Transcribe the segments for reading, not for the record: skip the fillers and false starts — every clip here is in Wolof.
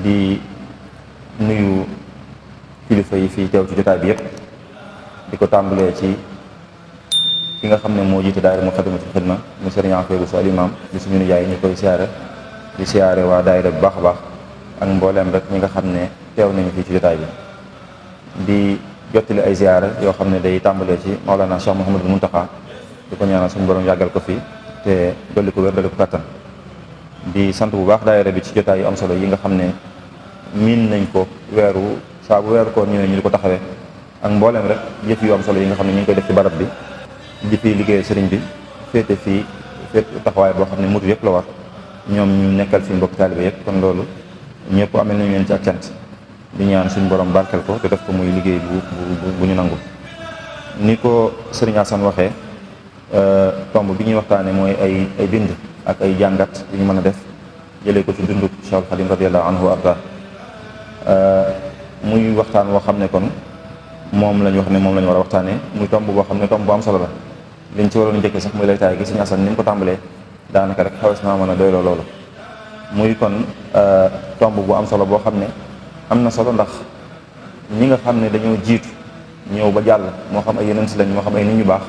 di nuyu kilifa yi fii teew ci jotaay bi yëpp di ko tàmbalee ci ki nga xam ne moo jiite daayira Moukhaddamatoul Khidma mu Sëriñ Afee Bousso al imam di suñu yaay ñu koy siyaare di siyaare waa daayira bu baax a baax ak mbooleem rek ñi nga xam ne teew nañu fii ci jotaay bi di jottali ay ziyaare yoo xam ne day tàmbalee ci Maolana Cheikh Mouhamadul Mountakha di ko ñaanal suñu borom yàggal ko fii te dolli ko wér dolli ko kattan di sant bu baax daayira bi ci jotaay yu am solo yi nga xam ne miin nañ ko saa bu weeru koor ñëwee ñu di ko taxawee ak mbooleem rek jëf yu am solo yi nga xam ne ñu ngi koy def ci barab bi di fi liggéey sëriñ bi féete taxawaay boo xam ne mutu yëpp la war ñoom ñu nekkal fi mbokk taalibe yëpp kon loolu ñëpp amel nañu leen ci ak cant di ñaan suñu borom barkel ko te def ko muy liggéey bu ñu nangu ni ko sëriñ Assane waxee tomb bi ñuy waxtaane mooy ay bind ak ay jàngat yu ñu mën a def jëlee ko ci dunduk Cheikhul Khadim radiyallahu anhu wa arda muy waxtaan woo xam ne kon moom lañ wax ne moom la ñu war a waxtaanee muy tomb boo xam ne tomb bu am solo la liñ ci waroon njëkkee sax muy lay taay gi sëriñ Assane ni mu ko tàmbalee daanaka rek xawes naa mën a doyloo loolu muy kon tomb bu am solo boo xam ne am na solo ndax ñi nga xam ne dañoo jiitu ñëw ba jàll moo xam ay yeneen si lañ moo xam ay nit ñu baax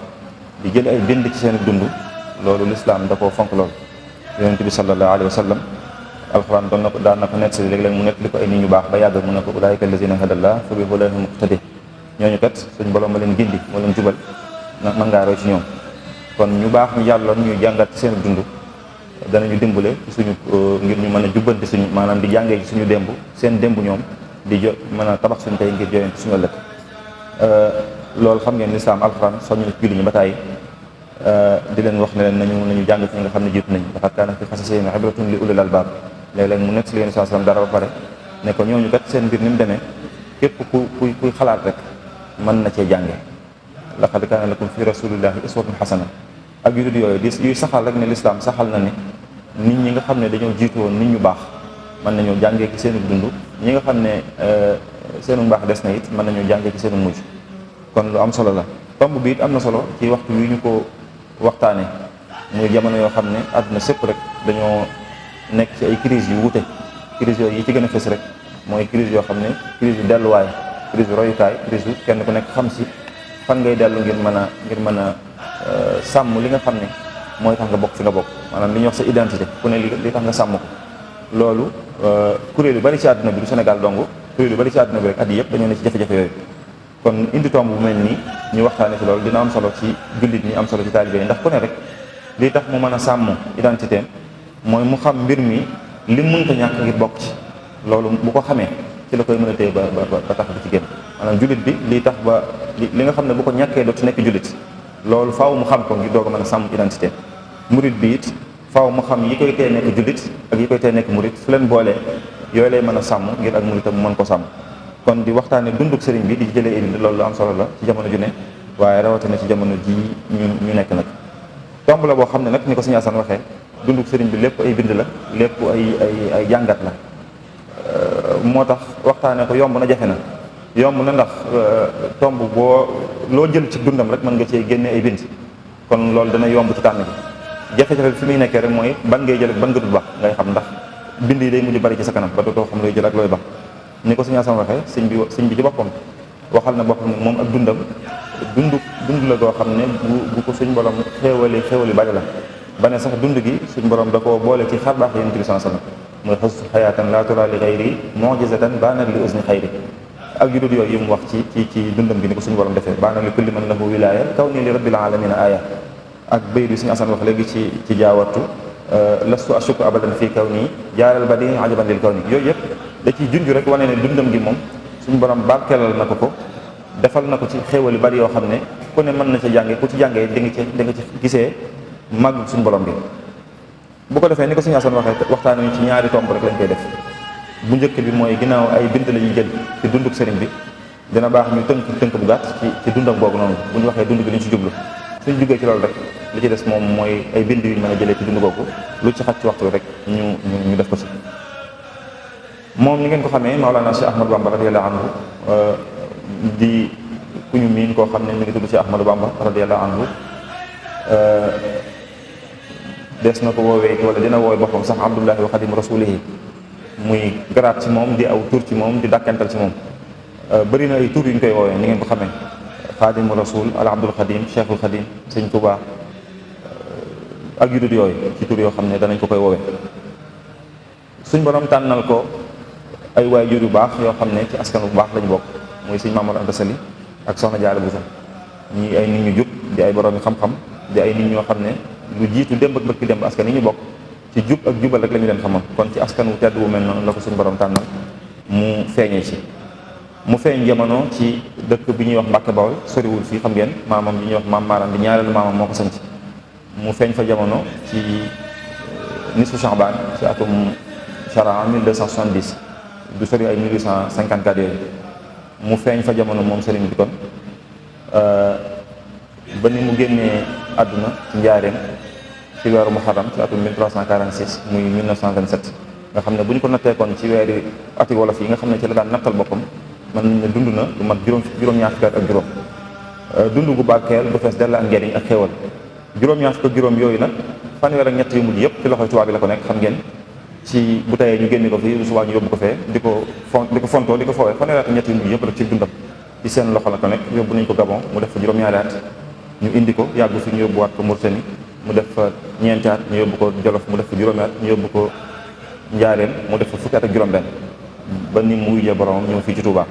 di jël ay bind ci seen dund loolu lislaam da koo fonk loolu yonent bi sallallahu alayhi wa sallam alxuraan daan na ko nett si léeg-léeg mu nett li ko ay nit ñu baax ba yàgg mu ne ko ulaayika allazina hadallah fa bi hudahum muqtadi ñooñu kat suñ borom ma leen gindi moo leen jubal mën ngaa roy ci ñoom kon ñu baax ñu jàlloon ñuy jàngat ci seen dund danañu dimbale ci suñu ngir ñu mën a jubbanti suñu maanaam di jàngee ci suñu démb seen démb ñoom di mën a tabax suñu tey ngir joyante suñu ëllëg loolu xam ngeen lislaam alxuraan soññu ci julli ñi ba tàyyi di leen wax ne leen nañu jàng ci ñi nga xam ne jiitu nañ laqad kaana fi qasasihim ibratun li ulil albaab léeg-léeg mu nekk si leen sallam dara ba pare ne ko ñooñu kat seen mbir ni mu demee képp kuy xalaat rek mën na cee jànge laqad kaana lakum fi rasulillahi uswatun xasana ak yu dul yooyu yuy saxal rek ne lislaam saxal na ne nit ñi nga xam ne dañoo jiitu woon nit ñu baax mën nañoo jàngee ci seenu dund ñi nga xam ne seenu mbaax des na it mën nañoo jàngee ci seenu mujj kon lu am solo la tomb bi it am na solo ci waxtu wi ñu ko waxtaane muy jamono yoo xam ne àdduna sépp rek dañoo nekk ci ay crise yu wute crise yooyu yi ci gën a fës rek mooy crise yoo xam ne crise yu delluwaay crise yu royukaay crise yu kenn ku nekk xam si fan ngay dellu ngir mën a sàmm li nga xam ne mooy tax nga bokk fi nga bokk maanaam li ñuy wax sa identité ku ne li tax nga sàmm ko loolu kuréel yu bari ci àdduna bi du Sénégal dong kuréel yu bari ci àdduna bi rek at yi yëpp dañoo ne ci jafe-jafe yooyu kon indi tomb bu mel nii ñu waxtaane ci loolu dina am solo ci jullit ñi am solo ci taalibe yi ndax ku ne rek li tax mu mën a sàmm identité mooy mu xam mbir mi li mënta ñàkk ngir bokk ci loolu bu ko xamee ci la koy mën a téye ba tax bi ci génn maanaam jullit bi li tax ba li nga xam ne bu ko ñàkkee dootu nekk jullit loolu faaw mu xam ko ngir doog a mën a sàmm identité murit bi it faaw mu xam yi koy tee nekk jullit ak yi koy tee nekk murit su leen boolee yooyu lay mën a sàmm ngir ak muritam mu mën ko sàmm kon di waxtaane dunduk sëriñ bi di jëlee ay bind loolu lu am solo la ci jamono ju ne waaye rawatina ci jamono ji ñu nekk nag tomb la boo xam ne nag ni ko sëriñ Assane waxee dunduk sëriñ bi lépp ay bind la lépp ay jàngat la moo tax waxtaane ko yomb na jafe na yomb na ndax tomb loo jël ci dundam rek mën nga cee génne ay bind kon loolu dana yomb ci tànn bi jafe-jafe fi muy nekkee rek mooy ban ngay jël ak ban nga dul baax ngay xam ndax bind yi day mujj bari ci sa kanam ba dootoo xam looy jël ak looy baax ni ko sëriñ Assane waxee sëñ bi ci boppam waxal na boppam ne moom ak dund la goo xam ne bu ko suñ borom xéewali bari la ba ne sax dund gi suñ borom da koo boole ci xar baax yonent bi sallallahu alayhi wasallam mooy xasu xayaatan laa tura li xayri mu'jizatan baanat li usni xayri ak yu dul yooyu yi mu wax ci dundam gi ni ko suñu borom defee baana li kulli man lahu wilaaya kaw nii li rabbil alamina aaya ak bayit bi suñu Assane wax léegi ci jaawatu lastu ashuku abadan fii kaw nii jaaral ba di ajaban lil kaw nii yooyu yëpp da ciy junj rek wane ne dundam gi moom suñu borom barkeelal na ko defal na ko ci xéewal yu bari yoo xam ne ku ne mën na ca jànge ku ci jàngee da nga ci gisee màgg suñu borom bi bu ko defee ni ko suñu Assane waxee waxtaan nañu ci ñaari tomb rek lañ koy def bu njëkk bi mooy ginnaaw ay bind la ñuy jël ci dunduk sëriñ bi dina baax ñu tënk bu gàtt ci dundam boobu noonu bu ñu waxee dund gi li ñu ci jublu suñ jógee ci loolu rek li ci des moom mooy ay bind yu ñu mën a jëlee ci dund googu lu ci xaj ci waxtu rek ñu def ko ci moom ni ngeen ko xamee Maolana Cheikh Ahmadou Bamba radiyallahu anhu di ku ñu miin koo xam ne mi ngi tudd Cheikh Ahmadou Bamba radiyallahu anhu des na ko woowee wala dina woowee boppam sax Abdullahi wa Xadim Rasulihi muy garaat ci moom di aw tur ci moom di dàkkental ci moom. bëri na ay tur yu ñu koy woowee ni ngeen ko xamee xaadimu rasul al abdul xadim cheikhul xadim sëñ Tuubaa ak yu dul yooyu ci tur yoo xam ne danañ ko koy woowee. suñ borom tànnal ko ay waajur yu baax yoo xam ne ci askan bu baax lañ bokk muy sëñ Mamadou Anta Sali ak soxna Jaara Buso ñii ay nit ñu jub di ay borom yi xam-xam di ay nit ñoo xam ne lu jiitu démb ak bërki démb askan yi ñu bokk ci jub ak jubal rek la ñu leen xamoon. kon ci askan wu tedd wu mel noonu la ko suñ borom tànnal mu feeñee ci. mu feeñ jamono ci dëkk bi ñuy wax Mbàkke Bawol soriwul fii xam ngeen maamam bi ñuy wax maam Maaram bi ñaareelu maamam moo ko sanc mu feeñ fa jamono ci nisfu Sha'ban ci atum charan 1270 du sori ay 1854 yooyu mu feeñ fa jamono moom sëriñ bi kon ba ni mu génnee àdduna ci njaareem ci weeru Muharram ci atum 1346 muy 1927 nga xam ne bu ñu ko nattee kon ci weeri ati wolof yi nga xam ne ci la daan nattal boppam mën nañ ne dund na lu mat juróom-ñaar fukki at ak juróom dund gu barkeel bu fees dell ak njariñ ak xéewal juróom-ñaar fukk ak juróom yooyu nag fanweer ak ñett yu mujj yëpp ci loxoy tubaab bi la ko nekk xam ngeen ci bu tayee ñu génne ko fii bu subaa ñu yóbbu ko fee di ko fontoo di ko foowee fanweer ak ñett yu mujj yëpp rek ci dundam ci seen loxo la ko nekk yóbbu nañ ko Gabon mu def fa juróom-ñaari at ñu indi ko yàggu fi ñu yóbbuwaat ko Mauritanie mu def fa ñeenti at ñu yóbbu ko Jolof mu def fa juróomi at ñu yóbbu ko Njaareem mu def fa fukki at ak juróom-benn ba ni mu wujjee boromam ñëw fii ci Touba.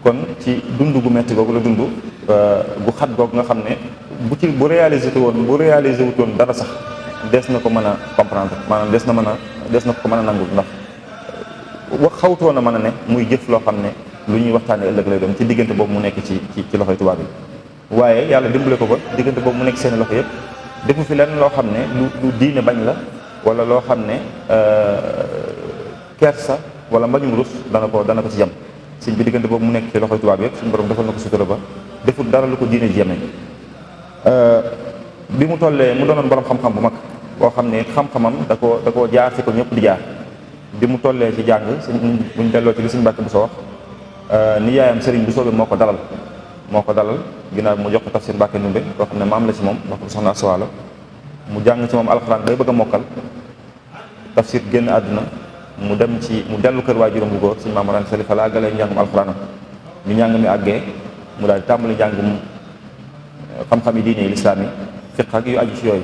kon ci dund gu metti googu la dund gu xat googu nga xam ne bu réalisé wutoon dara sax des na ko mën a comprendre maanaam des na ko mën a nangu ndax xawtoon a mën a ne muy jëf loo xam ne lu ñuy waxtaanee ëllëg lay doon ci diggante boobu mu nekk ci loxoy tubaab yi. waaye yàlla dimbale ko ba diggante boobu mu nekk seen loxo yëpp defu fi lenn loo xam ne lu diine bañ la wala loo xam ne kersa wala mbañum rus dana ko ci jam sëñ bi diggante boobu mu nekk ci loxoy tubaab yëpp suñu borom defal na ko sutura ba deful dara lu ko diine ji yeme bi mu tollee mu doonoon borom xam-xam bu mag boo xam ne xam-xamam da koo jaar fi ko ñëpp di jaar bi mu tollee ci jàng buñ delloo ci li suñ Mbàkke bu soo wax ni yaayam sëriñ bu soobee moo ko dalal ginnaaw mu jox ko tafsir Mbàkke Ndumbe koo xam ne maam la ci moom wax ko soxna Aswaalo mu jàng ci moom alxuraan bay bëgg a mokkal tafsir génn àdduna mu dellu kër waajuram bu góor suñu Maam Mor Anta Sali fa la àggalee njàngum alxuraanam bi njàng mi àggee mu daal di tàmbali njàngum xam-xam yi diine lislaam yi fiq ak yu aju ci yooyu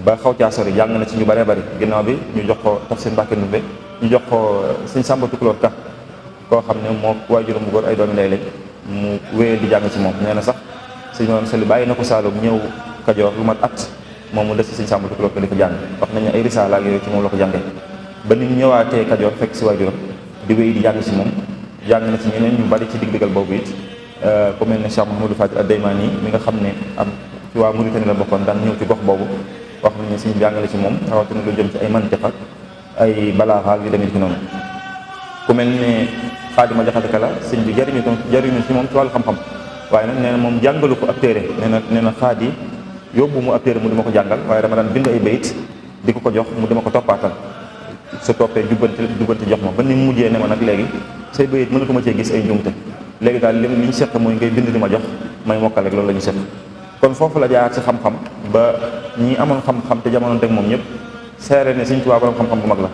ba xaw caa sori jàng na ci ñu bëree bëri ginnaaw bi ñu jox ko tafsir Mbàkke Ndumbe ñu jox ko sëñ Sàmba Tukulóor Ka koo xam ne moo waajuram bu góor ay doomi ndey lañ mu wéyal di jàng ci moom nee na sax sëñ Mor Anta Sali bàyyi na ko Saalum ñëw Kajoor lu mat at moom mu des ci sëñ Sàmba Tukulóor Ka di ko jàng wax nañu ay risaala ak yooyu ci moom la ko jàngee ba ni mu ñëwaatee Kajoor fekk si waajuram di wéy di jàng ci moom jàng na ci ñeneen ñu bari ci digdigal boobu it ku mel ne Cheikh Mouhamadou Fadil ad-Daymani mi nga xam ne am ci waa Mauritanie la bokkoon daan ñëw ci gox boobu wax nañu suñu jàngale ci moom rawatina lu jëm ci ay mantiq ak ay balaaxa yu demee ci noonu ku mel ne Xaadima Jaxate Kala sëñ bi jariñu ci moom ci wàllu xam-xam waaye nag nee na moom jàngalu ko ab téere nee na xaadi yóbbu mu ab téere mu dima ko jàngal waaye dama daan bind ay bayit di ko jox mu dima ko toppaatal su toppee jubbanti jox ma ba ni mujjee ne ma nag léegi say bayit mënatuma cee gis ay njuumte léegi daal li ñu seq mooy ngay bind di ma jox may mokkal rek loolu la ñu seq kon foofu la jaar ci xam-xam ba ñi amoon xam-xam te jamono teg moom ñëpp seere ne Sëñ Tuubaa borom xam-xam bu mag la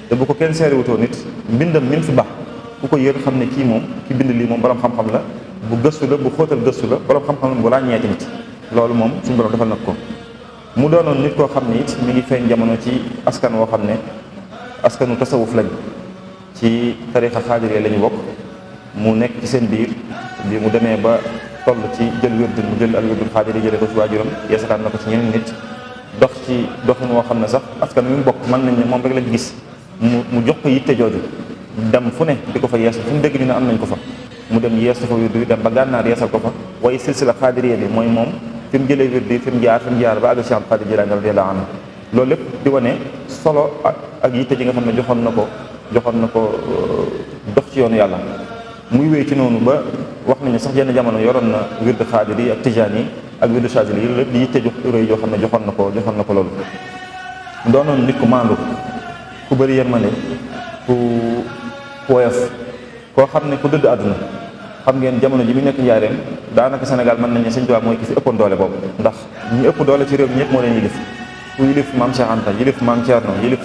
te bu ko kenn seere wutoo nit mbindam min fi baax ku ko yër xam ne kii moom ki bind lii moom borom xam-xam la bu gëstu la bu xóotal gëstu la borom xam-xam la bu ràññee tamit loolu moom suñu borom defal nag ko mu doonoon nit koo xam ne it mi ngi feeñ jamono ci askan woo xam ne askanu tasawuf lañ ci tarixa xaadiriyya la ñu bokk mu nekk ci seen biir bi mu demee ba toll ci jël wérdu mu jël al wérdul xaadiriyya jële ko ci waajuram yeesalaat na ko ci ñeneen nit dox ci doxin woo xam ne sax askan wi mu bokk mën nañ ne moom rek lañ gis mu jox ko yitte jooju dem fu ne di ko fa yeesal fu mu dégg ñu ne am nañ ko fa mu dem yees fa wérdu dem ba gànnaar yeesal ko fa waaye silsila xaadiriyya bi mooy moom fi mu jëlee wérdu fi mu jaar ba àgg Cheikh Xaadir Jilaani radiyallaahu anhu loolu lépp di wane solo ak yitte ji nga xam ne joxoon na ko dox ci yoonu yàlla muy wéy ci noonu ba wax nañu sax yenn jamono yoroon na wird xaadir yi ak tijaan yi ak wird chazili yi lépp di yitte ju rëy yoo xam ne joxoon na ko loolu doonoon nit ku maandu ku bëri yërmande ku woyof koo xam ne ku dëdd àdduna xam ngeen jamono ji mu nekk njaareem daanaka Sénégal mën nañ ne Sëñ Tuubaa mooy ki fi ëppoon doole boobu ndax ñu ëpp doole ci réew mi ñëpp moo leen yilif ku yilif maam Cheikh Anta yilif maam Thierno yilif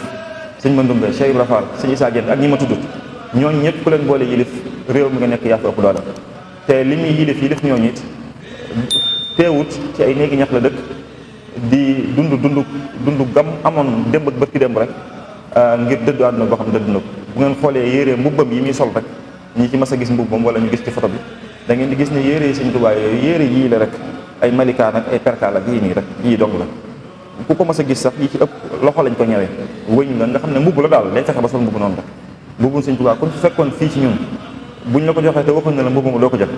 sëñ Mandoumbe Cheikh Ibra Fall sëñ Issa Diène ak ñi ma tudd ñooñu ñëpp ku leen boole yilif réew mi nga nekk yaa fa ëpp doole te li muy yilif ñooñu it teewut ci ay néegi ñax la dëkk di dund gam amoon démb ak bërki démb rek ngir dëddu àdduna boo xam ne dëddu na ko bu ngeen xoolee yére mbubbam yi muy sol rek ñi ci mas a gis mbubbam wala ñu gis ci photo bi da ngeen di gis ne yére yi sëñ Tuubaa yooyu yére yii la rek ay malikaan ak ay perkaal ak yii nii rek yii dong la ku ko mas a gis sax yi ci ëpp loxo lañ ko ñëwee wëñ la nga xam ne mbubb la daal day fexe ba sol mbubb noonu rek mbubbum sëñ Tuubaa kon fekkoon fii ci ñun buñ la ko joxee te waxuñ na la mbubbam doo ko jël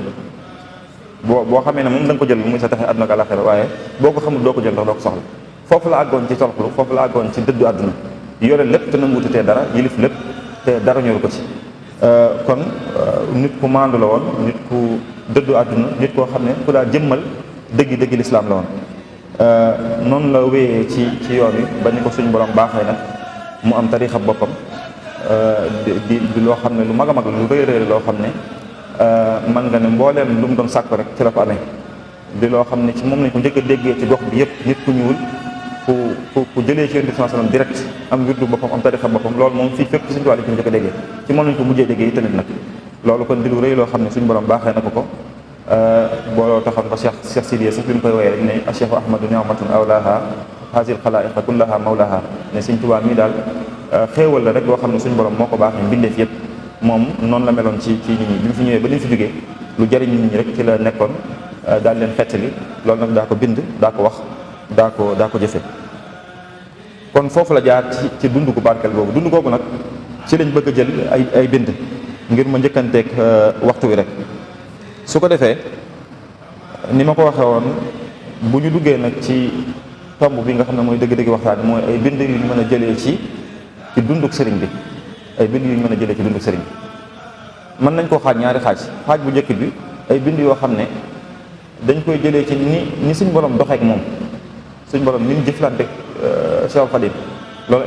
boo xamee ne moom da nga ko jël muy sa taxe àdduna ak àlaxira waaye boo ko xamul doo ko jël ndax doo ko soxla foofu la àggoon ci toroxlu foofu la àggoon ci dëddu àdduna yore lépp te nanguute tee dara yilif lépp te dara ñoru ko ci kon nit ku maandu la woon nit ku dëddu àdduna nit koo xam ne ku daa jëmmal dëggi lislaam la woon noonu la wéyee ci yoon wi ba ni ko suñu borom baaxee nag mu am tariixa boppam di loo xam ne lu mag a mag lu rëy rëy loo xam ne man nga ne mbooleem lu mu doon sàkk rek ci la ko amee di loo xam ne ci moom lañ ko njëkk a déggee ci gox bi yëpp nit ku ñuul ku jëlee ci Yonent bi sallallahu alayhi wasallam direct am wirdu boppam am tariixa boppam loolu moom fii fépp ci suñu tubaab lañ ko njëkk a déggee ci moom lañ ko mujjee déggee yi tamit nag loolu kon di lu rëy loo xam ne suñu borom baaxee na ko booloo taxoon ba Cheikh Sidiya sax bi mu koy woyee rek ne Cheikh Ahmadu ni'matun awlaha haazil xalaa'iqa kullaha mawlaha ne suñ tubaab mii daal xéewal la rek loo xam ne suñu borom moo ko baaxee mbindeef yëpp moom noonu la meloon ci nit ñi bi mu fi ñëwee ba ni mu fi jógee lu jëriñ nit ñi rek ci la nekkoon daal leen xettali loolu nag daa ko bind daa ko wax daa ko jëfe kon foofu la jaar ci dund gu barkeel boobu dund googu nag ci lañ bëgg a jël ay bind ngir ma njëkkanteeg waxtu wi rek su ko defee ni ma ko waxee woon bu ñu duggee nag ci tomb bi nga xam ne mooy dëgg-dëgg waxtaan mooy ay bind yu ñu mën a jëlee ci dunduk sëriñ bi ay bind yu ñu mën a jëlee ci dunduk sëriñ bi mën nañ koo xaaj ñaari xaaj bu njëkk bi ay bind yoo xam ne dañ koy jëlee ci ni suñ borom doxeek moom suñ borom ni mu jëflante Cheikh Khadim loolu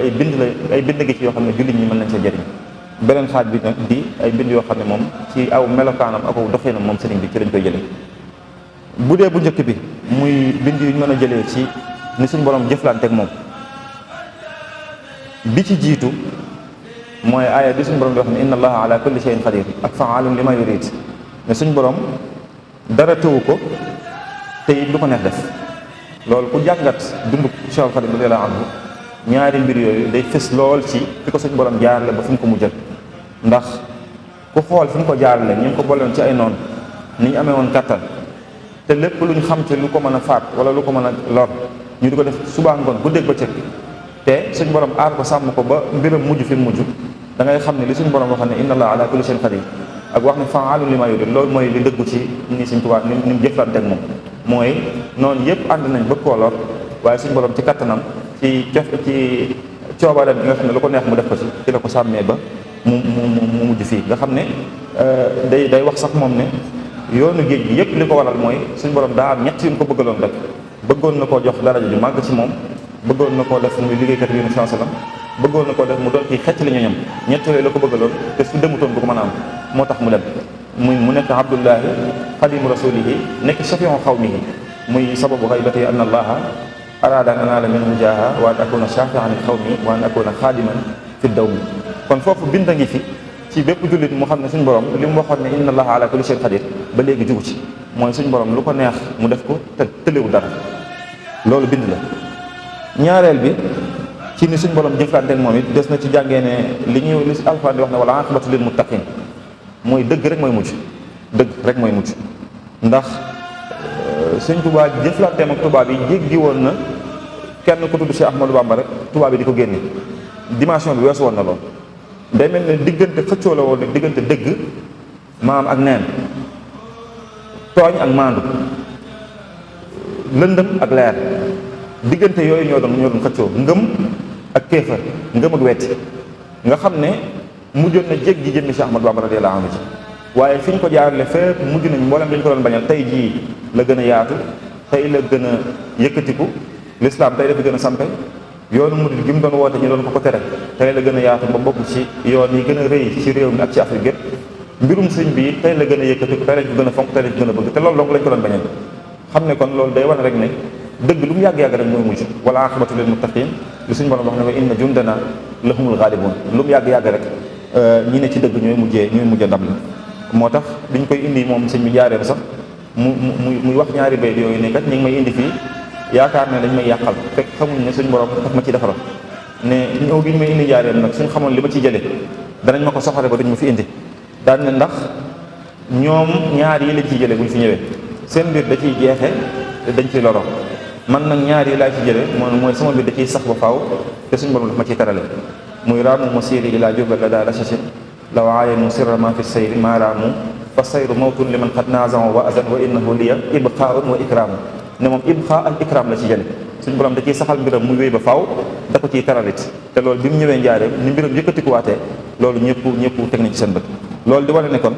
ay bind gi ci yoo xam ne jullit ñi mën nañ sa jëriñ beneen xaaj bi nag di ay bind yoo xam ne moom ci aw melokaanam ak aw doxinam moom sëriñ bi ci lañ koy jëlee bu dee bu njëkk bi muy bind yu ñu mën a jëlee ci ni suñ borom jëflanteek moom bi ci jiitu mooy aaya bi suñ borom di wax ne inna allaha ala kulli shay'in qadir ak fa'aalun lima yurid ne suñ borom dara tëwu ko te it lu ko neex def loolu ku jàngat dundu Cheikh Khadim radiyallahu anhu ñaari mbir yooyu day fës lool ci fi ko suñ borom jaarale ba fi mu ko mujjal ndax ku xool fi mu ko jaarale ñu ngi ko boloon ci ay noonu ni ñu amee woon kattan te lépp lu ñu xam ci lu ko mën a faat wala lu ko mën a lor ñu di ko def subaa ngoon guddeeg bëccëg te suñ borom aar ko sàmm ko ba mbiram mujj fi mu mujj da ngay xam ne li suñ borom waxoon ne inna allah ala kulli shay'in qadir ak wax ne fa'aalun limaa yurid loolu mooy li dëggu ci ni suñ tubaab ni mu jëflanteeg moom mooy noonu yëpp ànd nañ bëgg koo lor waaye suñ borom ci kattanam ci coobareem bi nga xam ne lu ko neex mu def ko ci la ko sàmmee ba mu mujj fii nga xam ne day wax sax moom ne yoonu géej gi yëpp li ko waral mooy suñ borom daa am ñett yu mu ko bëggaloon rek bëggoon na koo jox daraja ju màgg ci moom bëggoon na koo def muy liggéeykat bi sallallahu alayhi wasallam bëggoon na koo def mu doon kii xecc li ñoñam ñett yooyu la ko bëggaloon te su demutoon bu ko mën a am moo tax mu dem mu nekk abdullahi xadimu rasulihi nekk shafiu xawmihi muy sababu xaybati anna allaha arada an anaala minhu jaaha wa an akuna shafian li xawmi wa an akuna xaadiman fi dawmi kon foofu bind a ngi fi ci bépp jullit mu xam ne suñ borom li mu waxoon ne inna allaha ala kulli shay'in qadir ba léegi jugu ci mooy suñ borom lu ko neex mu def ko te tëlewu dara loolu bind la ñaareel bi ci ni suñ borom jëflanteeg moom it des na ci jàngee ne li Alxuraan di wax ne wala aqibatu lil muttaqin mooy dëgg rek mooy mujj ndax suñ tubaab jëflanteem ak tubaab yi jéggi woon na kenn ku tudd Cheikh Ahmadou Bamba rek tubaab yi di ko génne dimension bi weesu woon na lool day mel ne diggante xëccoo la woon nag diggante dëgg maam ak neen tooñ ak maandu lëndëm ak leer diggante yooyu ñoo doon xëccoo ngëm ak kéefar ngëm ak wetti nga xam ne mujjoon na jéggi jëmmi Cheikh Ahmadou Bamba radiyallahu anhu ci waaye fi ñu ko jaarale fépp mujj nañ mboolem dañ ko doon bañal tey jii la gën a yaatu tey la gën a yëkkatiku l'islam tey dafa gën a sampe yoonu murid gi mu doon woote ñu doon ko tere tey la gën a yaatu ba bokk ci yoon yi gën a rëy ci réew mi ak ci Afrique gépp mbirum sëñ bi tey la gën a yëkkatiku tey lañ ko gën a fonk tey lañ ko gën a bëgg te loolu donc lañ ko doon bañal xam ne kon loolu day wane rek ne dëgg lu mu yàgg-yàgg rek mooy mujj. wala aqibatu lil muttaqin li suñu borom wax ne wa inna jundana lahumul ghalibun, lu mu yàgg-yàgg rek ñi ne ci dëgg ñooy mujjee ndam la. moo tax diñ koy indi moom sëñ bi jaareem sax muy wax ñaari bayt yooyu ne kat ñi ngi may indi fii yaakaar ne dañ may yàqal fekk xamuñ ne suñ borom daf ma ci defaral ne ñëw gi ñu may indi jaareem nag suñ xamoon li ma ciy jëlee danañ ma ko soxore ba duñ ma fi indi. daan ne ndax ñoom ñaar yi lañ ciy jëlee buñ fi ñëwee seen mbir da ciy jeexe te dañ ciy loro, man nag ñaar yi laa ci jëlee mooy sama mbir da ciy sax ba faaw te suñ borom daf ma ciy tarale muy raamu masiri ila jubal la daa la sachin law aayanu sirra ma fi sayri ma raamu fa sayru mawtun liman qad naazan wa azan wa innahu liya ibqaun wa ikramu ne moom ibqa ak ikram la ci jële suñ borom da ciy saxal mbiram muy wéy ba faaw da ko ciy taralit te loolu bi mu ñëwee njaareem ni mbiram yëkkatikuwaatee loolu ñëpp teg nañ ci seen bët. loolu di wane ne kon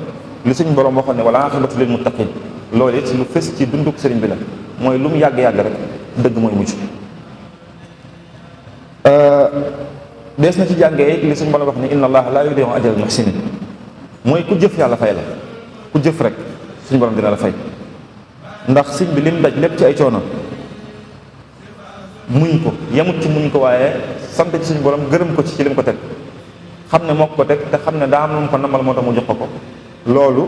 li suñ borom waxoon ne wala aqibatu lil muttaqin loolu it lu fës ci dunduk sëriñ bi la mooy lu mu yàgg-yàgg rek dëgg mooy mujj. dees na ci jàngee li suñ borom wax ne inna allaha la yudi'u ajral muhsinin mooy ku jëf yàlla fay la, ku jëf rek suñ borom dina la fay. ndax sëñ bi lim daj lépp ci ay coono muñ ko yemut ci muñ ko waaye sant ci suñu borom gërëm ko ci lim ko teg, xam ne moo ko teg te xam ne daa am lu mu ko namal moo tax mu jox ko loolu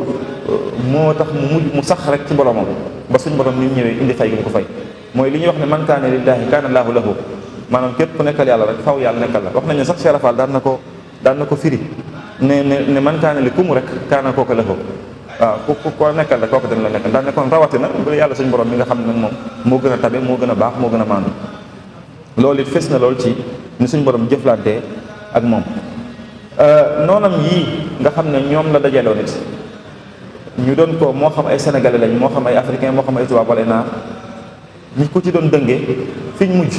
moo tax mu sax rek ci boromam ba suñu borom ni ñëwee indi fay gi mu ko fay. mooy li ñuy wax ne man kaana lillaahi kaana llaahu lahu, maanaam képp ku nekkal yàlla rek faw yàlla nekkal la. wax nañ ne sax Cheikh Rafal daan na ko firi ne man kaana li kumu rek kaana kooku lahu, waaw ku ko nekkal rek kooku dana la nekkal. daan ne kon rawatina bu yàlla suñu borom mi nga xam ne nag moom moo gën a tabe moo gën a baax moo gën a maandu. loolu it fes na lool ci ni suñu borom jëflantee ak moom. noonam yii nga xam ne ñoom la dajaloo nit ñu doon ko moo xam ay sénégalais lañ moo xam ay africain moo xam ay tubaab wala naar ñi ko ci doon dëngee fiñ mujj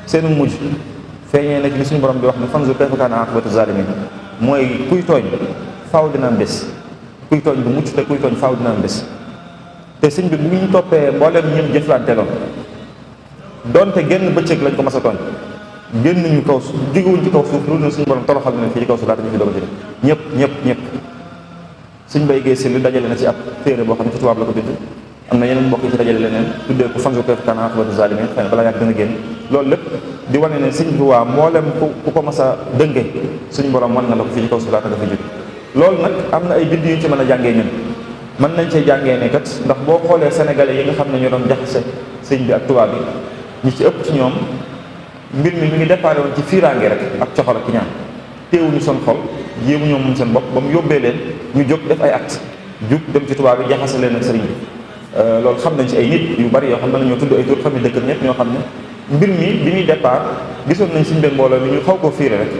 seenu mujj feeñee na ci li suñu borom di wax ne fanzur kayfa kaana aqibatu zalimin mooy kuy tooñ faaw dina am bés, kuy tooñ bu mucc te kuy tooñ faaw dina am bés. te sëñ bi bu ñu toppee mboolem ñëm jëflante loon donte genn bëccëg lañ ko mas a tooñ génn ñu kaw suuf jógewuñ ci kaw suuf loolu na suñu borom toroxal na leen fii ci kaw suuf laata ñu fi doog a jóge ñëpp suñ bay géey si lu dajale na ci ab téere boo xam ne ci tubaab la ko bind. am na yeneen mbokk yi ci dajale leneen tuddee ko fanzur kayfa kaana aqibatu zalimin xëy na balaa yàgg dana génn. loolu lépp di wane ne sëñ bi waa mboolem ku ko mas a dënge suñu borom mën na la ko fii ci kaw suuf laata nga fi jóge. loolu nag am na ay bind yu ñu ci mën a jàngee ñun mën nañ cee jàngee ne kat ndax boo xoolee sénégalais yi nga xam ne ñoo doon jaxase sëñ bi ak tubaab bi ñi ci ëpp ci ñoom mbir mi ngi déparé woon ci fiiraange rek ak coxal ak ñaan teewuñu seen xol jéemu ñoom moom seen bopp ba mu yóbbee leen ñu jóg def ay acte jug dem ci tubaab bi jaxase leen ak sëriñ bi. loolu xam nañ ci ay nit yu bari yoo xam ne nañoo tudd ay tur xam ne dëkk ñëpp ñoo xam ne mbir mi bi ñuy départ gisoon nañ suñu benn mbooloo mi ñu xaw koo fiire rek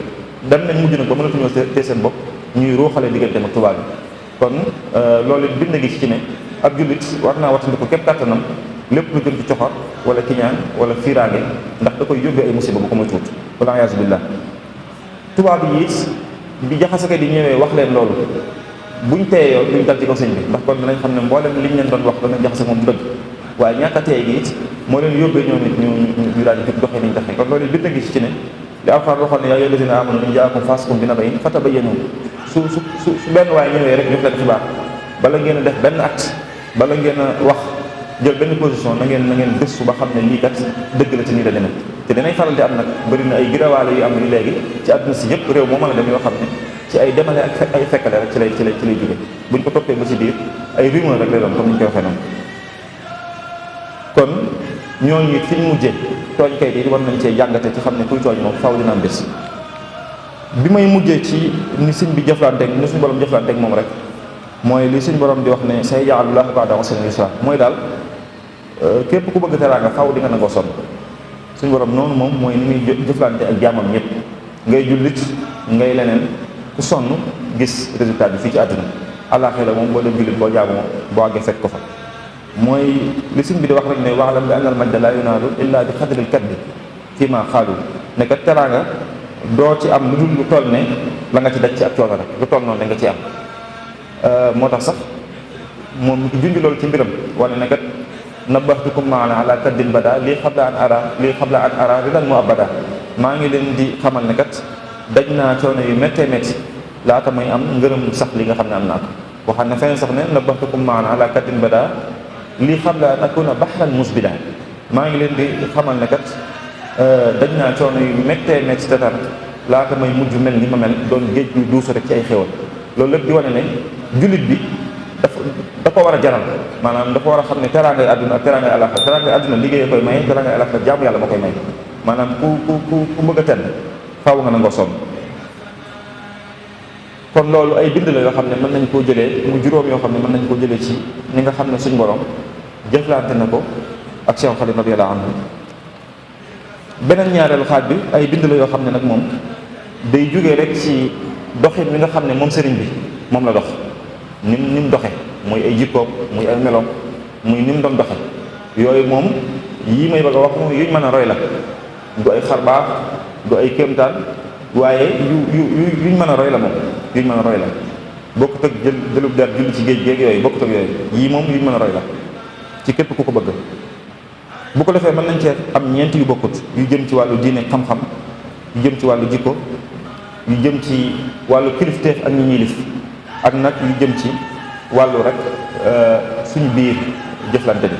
dem nañ mujj nag ba mënatuñoo tee seen bopp ñuy ruuxale digganteem ak tubaab bi. kon loolu it bind gi ci ne ab jullit war naa wattandiku képp kàttanam lépp lu jëm ci coxor wala kiñaan wala fiiraange ndax da koy yóbbee ay musiba bu ko muy tuut wala ayaasu billah. tubaab yi it bi jaxasaka di ñëwee wax leen loolu buñ teeyoo duñ dal ci kaw sëñ bi ndax kon dinañ xam ne mboolem liñ leen doon wax dana jaxase moom dëgg waaye ñàkk a teey gi it moo leen yóbbee ñoom nit ñu daal di jug doxee niñ doxee. kon loolu it bind gi ci ne li Alxuraan waxoon ne yaa ayyuhal laziina aamanu in jaa'akum faasiqun bi naba'in fatabayyanu su benn waay ñëwee rek jox leen xibaar bala ngeen a def benn acte bala ngeen a wax jël benn position na ngeen gëstu ba xam ne lii kat dëgg la ci nii la demee. te dinañ faral di am nag bëri na ay girawaale yu am ni léegi ci àdduna si yëpp réew moo mën a dem yoo xam ne ci ay demale ak ay fekkale rek ci lay jóge buñ ko toppee ba ci biir ay rumeur rek lay doon comme ni ñu koy waxee noonu. kon ñooñu it fi ñu mujjee tooñ kay di war nañ cee jàngate ci xam ne kuy tooñ moom faaw dina am bés. bi may mujjee ci ni sëñ bi jëflanteeg ni suñu borom jëflanteeg moom rek mooy li suñu borom di wax ne sayaj'alu llaahu ba'da usrin yusra mooy daal képp ku bëgg teraanga faaw di nga nangoo sonn. suñu borom noonu moom mooy ni muy jëflante ak jaamam ñëpp ngay jullit ngay leneen ku sonn gis résultat bi fii ci àdduna. àllaaxira moom boo dem jullit boo jaamoo boo àggee fekk ko fa. mooy li sëñ bi di wax rek ne wa'lam bi anna al-majda laa yunaalu illaa bi qadri al-kaddi fii maa xaalu ne kat teraanga doo ci am lu dul lu toll ne la nga ci daj ci ak coono rek lu toll noonu da nga ci am. moo tax sax moom junj loolu ci mbiram wane ne kat nabbahtukum maana ala kaddin bada lii xabla an ara ridan mu abada maa ngi leen di xamal ne kat daj naa coono yu méttee métti laata may am ngërëm sax li nga xam ne am naa ko. waxam ne feneen sax ne nabbahtukum maana ala kaddin bada lii xabla an akuna bahran musbida maa ngi leen di xamal ne kat dañ naa coono yu méttee métti te tar laata may mujj mel ni ma mel doon géej gi duusu rek ci ay xéwal loolu lépp di wane ne jullit bi da ko war a jaral maanaam dafa war a xam ne teraangay àdduna ak teraangay àllaaxira teraangay àdduna liggéey koy maye teraangay àllaaxira jaamu yàlla moo koy may maanaam ku bëgg a tedd faaw nga nangoo sonn. kon loolu ay bind la yoo xam ne mën nañ koo jëlee mu juróom yoo xam ne mën nañ koo jëlee ci ni nga xam ne suñ borom jëflante na ko ak Cheikh Khadim radiyallahu anhu. beneen ñaareelu xaaj bi ay bind la yoo xam ne nag moom day jógee rek ci doxin mi nga xam ne moom sëriñ bi moom la dox ni mu doxe muy ay jikkoom muy ay meloom muy ni mu doon doxe yooyu moom yii may bëgg a wax moom yuñ mën a roy la du ay xarbaax du ay kéemtaan waaye yuñ mën a roy la moom yuñ mën a roy la bokkut ak jëlub der julli ci géej géej yooyu bokkut ak yooyu yii moom yuñ mën a roy la ci képp ku ko bëgg. bu ko defee mën nañ cee am ñeent yu bokkut yu jëm ci wàllu diine xam-xam yu jëm ci wàllu jikko yu jëm ci wàllu kilifteef ak ñi ñilif ak nag yu jëm ci wàllu rek suñu biir jëflante bi.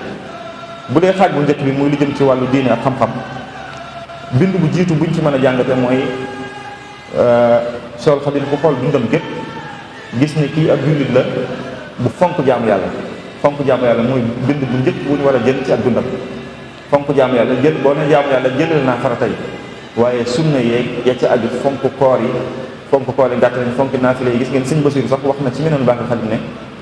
bu dee xaaj bu njëkk bi muy lu jëm ci wàllu diine ak xam-xam bind bu jiitu buñ ci mën a jàngate mooy Seexul Xadiim bu xool dundam gépp gis ne kii ak jullit la bu fonk jaamu yàlla mooy bind bu njëkk bu ñu war a jël ci ak dundam. fonk jaamu yàlla jël boo ne jaamu yàlla jëlal naa farata yi waaye sunna yeeg ya ca aju fonk koor yi gàtt nañ fonk naafila yi gis ngeen sëñ Basiru sax wax na ci meneen baaxil Xadim ne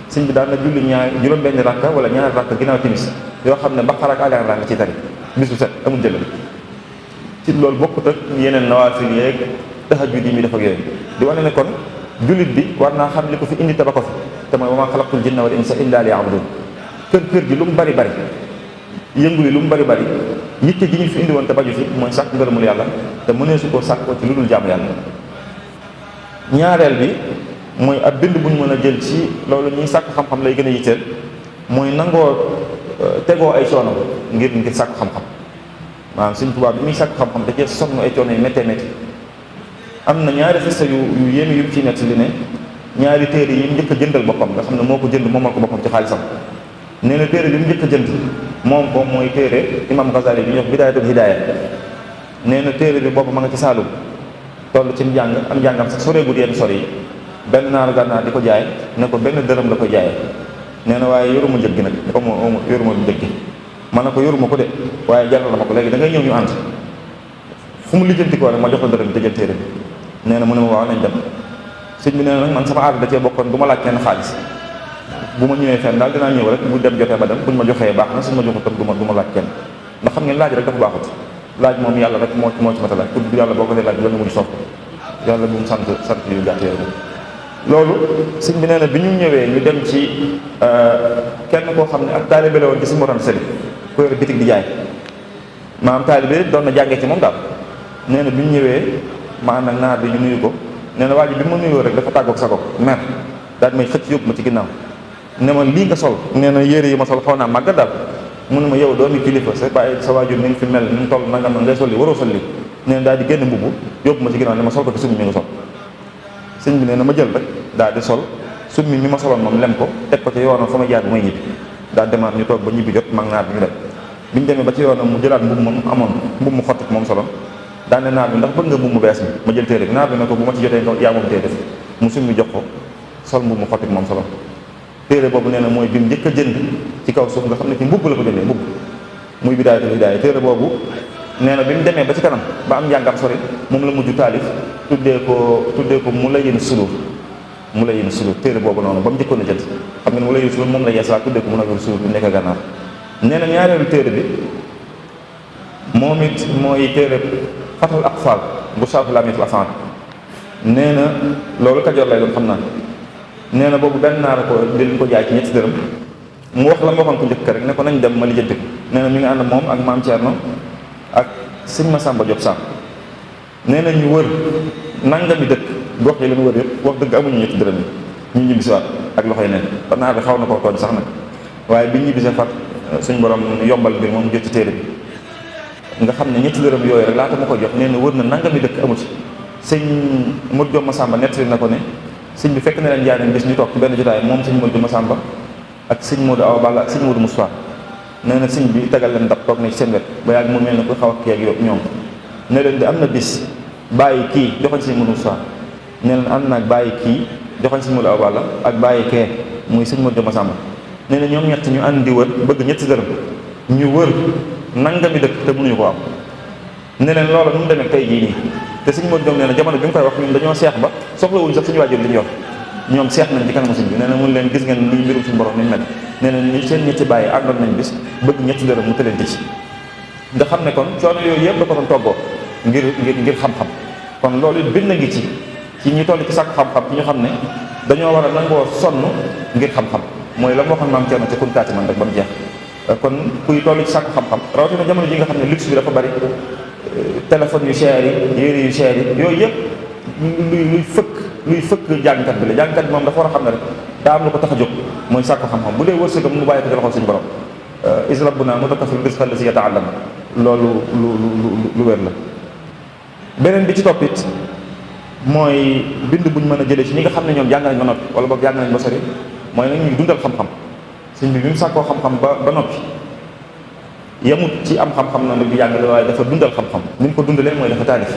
sëñ bi daan na julli juróom-benn rakka wala ñaari rakka ginnaaw timis yoo xam ne Baqara ak Aali Imraan nga ci tari bis bu set amul jëlal ci loolu bokkut ak yeneen nawaafil yeeg tahajjud yi mi def ak yooyu di wane ne kon jullit bi war naa xam li ko fi indi te ba ko fi te mooy wa maa xalaqtul jinna wal insa illa liya'budun kër gi lu mu bari yëngu li lu mu bari yitte ji ñu fi indi woon te baju fi mooy sàkk ngërëmul yàlla te mënee su koo sàkkoo ci lu dul jaamu yàlla. ñaareel bi mooy ab bind bu ñu mën a jël ci loolu ñuy sàkk xam-xam lay gën a yitteel mooy nangoo tegoo ay coono ngir sàkk xam-xam maanaam Sëñ Tuubaa bi muy sàkk xam-xam da cee sonn ay coono yu méttee métti am na ñaari xista yu yéeme yu ci nekk li ne ñaari téere yi njëkk a jëndal boppam nga xam ne moo ko jënd moomal ko boppam ci xaalisam nee na téere bi mu njëkk a jënd moom ko mooy téere imam Ghazali bi ñuy wax Bidaayatul Hidaaya nee na téere bi boobu ma nga ci Saalum toll ci njàng am njàngam sax soreegul yenn sori yi benn naaru gànnaar di ko jaay ne ko benn dërëm la ko jaayee nee na waaye yoruma njëg gi nag yoruma njëg gi man na ko yoruma ko de waaye jaral na ma ko léegi da ngay ñëw ñu ànd fu mu lijjanti ko rek ma jox la dërëm te jël téere bi nee na mu ne ma waaw nañ dem sëñ bi nee na nag man sama aada da cee bokkoon du ma laaj kenn xaalis bu ma ñëwee fenn daal dinaa ñëw rek bu dem jotee ba dem buñ ma joxee baax na suñ ma joxut tam du ma laaj kenn ndax xam ngeen laaj rek dafa baaxut laaj moom yàlla rek moo ci mata laaj pour yàlla boo ko dee laaj la nga mujj sopp yàlla bu mu sant yu gàtt yooyu loolu sëñ bi nee na bi ñu ñëwee ñu dem ci kenn koo xam ne ak taalibe la woon ci si morom sëli ko yor bitig di jaay maanaam taalibe doon na jàngee ci moom daal nee na bi ñu ñëwee ma ànd ak naar bi ñu nuyu ko nee na waa ji bi ma nuyoo rek dafa tàggoog sa ko mer daal may xëcc yóbbu ma ci ginnaaw ne ma lii nga sol nee na yére yi ma sol xaw naa màgg daal mu ne ma yow doomi kilifa sa bàyyi sa waajur ni nga fi mel ni mu toll nangam ngay sol li waroo sol li nee na daal di génn mbubb yóbbu ma ci ginnaaw ne ma sol ko te summi mi nga sol sëñ bi nee na ma jël rek daal di sol summi mi ma soloon moom lem ko teg ko ci yoonam fa ma jaar bu may ñibbi daal demaat ñu toog ba ñibbi jot mag naar bi ñu dem bi ñu demee ba ci yoonam mu jëlaat mbubb moom amoon mbubb mu xottit moom soloon daal ne naar bi ndax bëgg nga mbubb mu bees mi ma jël téere bi naar bi ne ko bu ma ci jotee nga yaa moom téere def mu summi jox ko sol mbubb mu xottit moom soloon téere boobu nee na mooy bi mu njëkk a jënd ci kaw suuf nga xam ne ci mbubb la ko jëndee mbubb muy Bidaayatul Hidaaya téere boobu nee na bi mu demee ba ci kanam ba am njàngam sori moom la mujj taalif tuddee ko Mulayyinu Sudur téere boobu noonu ba mu njëkkoon a jënd xam nga ne Mulayyinu Sudur moom la yeesalaa tuddee ko Mulayyinu Sudur bi nekk gànnaar nee na ñaareelu téere bi moom it mooy téere Fathul Aqfal bu Sharh Laamiyatul Af'aal nee na loolu Kajoor lay doon xam naa nee na boobu benn naar ko di leen ko jaay ci ñetti dërëm mu wax la ma waxoon ko njëkk rek ne ko nañ dem ma lijjanti ko nee na mi ngi ànd moom ak maam Thierno ak sëñ Massamba Diop Samb nee na ñu wër nangami dëkk gox yi leen wër yëpp wax dëgg amuñu ñetti dërëm yi ñu ñibbisiwaat ak loxoy neen ba naar bi xaw na koo tooñ sax nag waaye bi ñibbisee fat suñ borom yombal mbir moom jot ci téere bi nga xam ne ñetti dërëm yooyu rek laata ma ko jox nee na wër na nangami dëkk amu ci sëñ Modou Diop Massamba nettali na ko ne sëñ bi fekk na leen jaay nañ bis ñu toog ci benn jotaay moom sëñ Modou Massamba ak sëñ Modou Awa Balla ak sëñ Modou Moustapha nee na sëñ bi tegal leen ndab toog ne ci seen wet ba yàgg mu mel ne ku xaw a kii ak yow ñoom ne leen di am na bis bàyyi kii joxoñ sëñ Modou Moussa ne leen ànd naag bàyyi kii joxoñ sëñ Modou Awa Balla ak bàyyi kee muy sëñ Modou Massamba nee na ñoom ñett ñu ànd di wër bëgg ñetti dërëm ñu wër nangami dëkk te mënuñu ko am ne leen loola nu mu demee tey jii nii te sëñ Modou nee na jamono bi mu koy wax ñun dañoo seex ba soxlawuñ sax suñu waajur li ñu yor ñoom seex nañ ci kanamu sëñ bi nee na mun leen gis ngeen ni mbirum suñu borom ni mel nee na ni seen ñetti bàyyi àndoon nañ bis bëgg ñetti dërëm mu tëleen ci nga xam ne kon coono yooyu yëpp da ko doon toggoo ngir xam-xam kon loolu it bind ngi ci ñi toll ci sàkk xam-xam ci ñu xam ne dañoo war a nangoo sonn ngir xam-xam mooy la moo xam maam Thierno ca kunkaati man rek ba mu jeex kon kuy toll ci sàkk xam-xam rawatina jamono ji nga xam ne luxe bi dafa bari téléphone yu cher yi yére yu cher yi yooyu yëpp luy fëkk jàngkat bi la jàngkat bi moom dafa war a xam ne rek daa am lu ko tax a jóg mooy sàkk xam-xam bu dee wërsëgam mu bàyyi ko ci loxol suñu borom is rabbuna mutakafil rizqa allazi yata'allam loolu lu wér la beneen bi ci toppit mooy bind buñ mën a jëlee ci ñi nga xam ne ñoom jàng nañ ba noppi wala boog jàng nañ ba sori mooy nag ñuy dundal xam-xam sëñ bi mu sàkkoo xam-xam ba noppi yemut ci am xam-xam noonu rek di jàngale waaye dafa dundal xam-xam ni mu ko dundalee mooy dafa taalif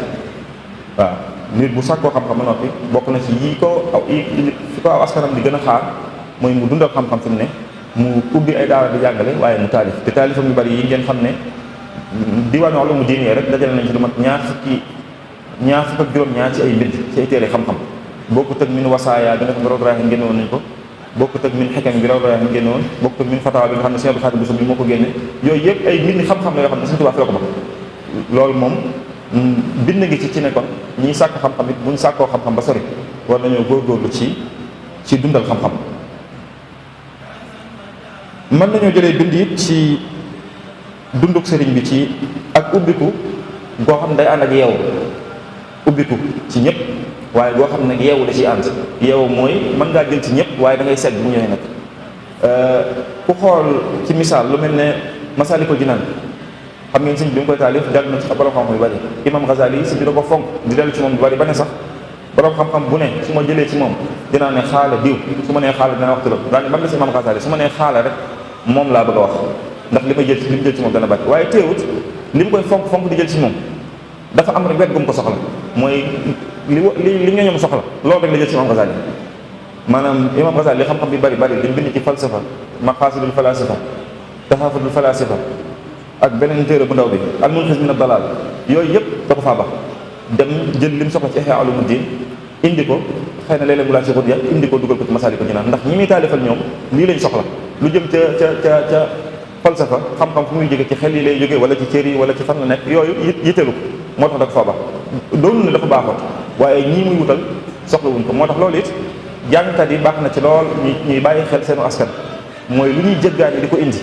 waaw nit bu sàkkoo xam-xam ba noppi bokk na ci fi ko aw askanam di gën a xaar mooy mu dundal xam-xam fi mu ne mu ubbi ay daara di jàngale waaye mu taalif te taalifam yu bari yi ngeen xam ne diwaanu ulumu diine rek dajale nañ ci lu mat ñaar fukk ak juróom-ñaar ci ay mbind ci ay téere xam-xam bokkut ak min wasaaya bi nga xam ne Rawdu Rayaahiin génne woon nañ ko bokkut ak min xikam bi Rawdu Rayaahiin génne woon bokkut ak min fatawa bi nga xam ne Sëñ Abdou Khadre Bousso bi moo ko génne yooyu yëpp ay mbind xam-xam la yoo xam ne Sëñ Tuubaa fi la ko ba loolu moom bind ngi ci ne kon ñiy sàkk xam-xam it buñ sàkkoo xam-xam ba sori war nañoo góorgóorlu ci dundal xam-xam mën nañoo jëlee bind it ci dunduk sëriñ bi ci ak ubbiku goo xam ne day ànd ak yeewu ubbiku ci ñëpp waaye goo xam ne yeewu da ciy ànd yeewu mooy mën ngaa jël ci ñëpp waaye da ngay segg bu ñëwee nag ku xool ci misaal lu mel ne Masaalikul Jinaan xam ngeen sëñ bi mu koy taalif jàng na ci borom xam-xam yu bari imam Ghazali yi sëñ bi da ko fonk di dellu ci moom lu bari ba ne sax borom xam-xam bu ne su ma jëlee ci moom dinaa ne xaala diw su ma nee xaala dinaa wax turam daal man la si imam Ghazali su ma nee xaala rek moom laa bëgg a wax ndax li may jël li mu jël ci moom dana bari waaye teewut li mu koy fonk di jël ci moom dafa am rek wet gu mu ko soxla mooy li ñooñom soxla loolu rek la jël ci imam Ghazali maanaam imam Ghazali li xam-xam bi bari li mu bind ci falsafa maqasidul falasifa taxaafudul falasifa ak beneen téere bu ndaw bi al-munqiz min ad-dalal yooyu yëpp da ko faa bax dem jël li mu soxla ci Ihya Ulumuddin indi ko xëy na léeg-léeg mu laa ci xut ya indi ko dugal ko ci Masaalikul Jinaan ndax ñi muy taalifal ñoom lii lañ soxla lu jëm ca falsafa xam-xam fu muy jóge ci xel yi lay jóge wala ci cër yi wala ci fan la nekk yooyu yitteelu ko moo tax da ko faa bax doonu ne dafa baaxoon waaye ñii muy wutal soxlawuñ ko moo tax loolu it jàngkat yi baax na ci lool ñuy bàyyi xel seenu askan mooy lu ñuy jëggaani di ko indi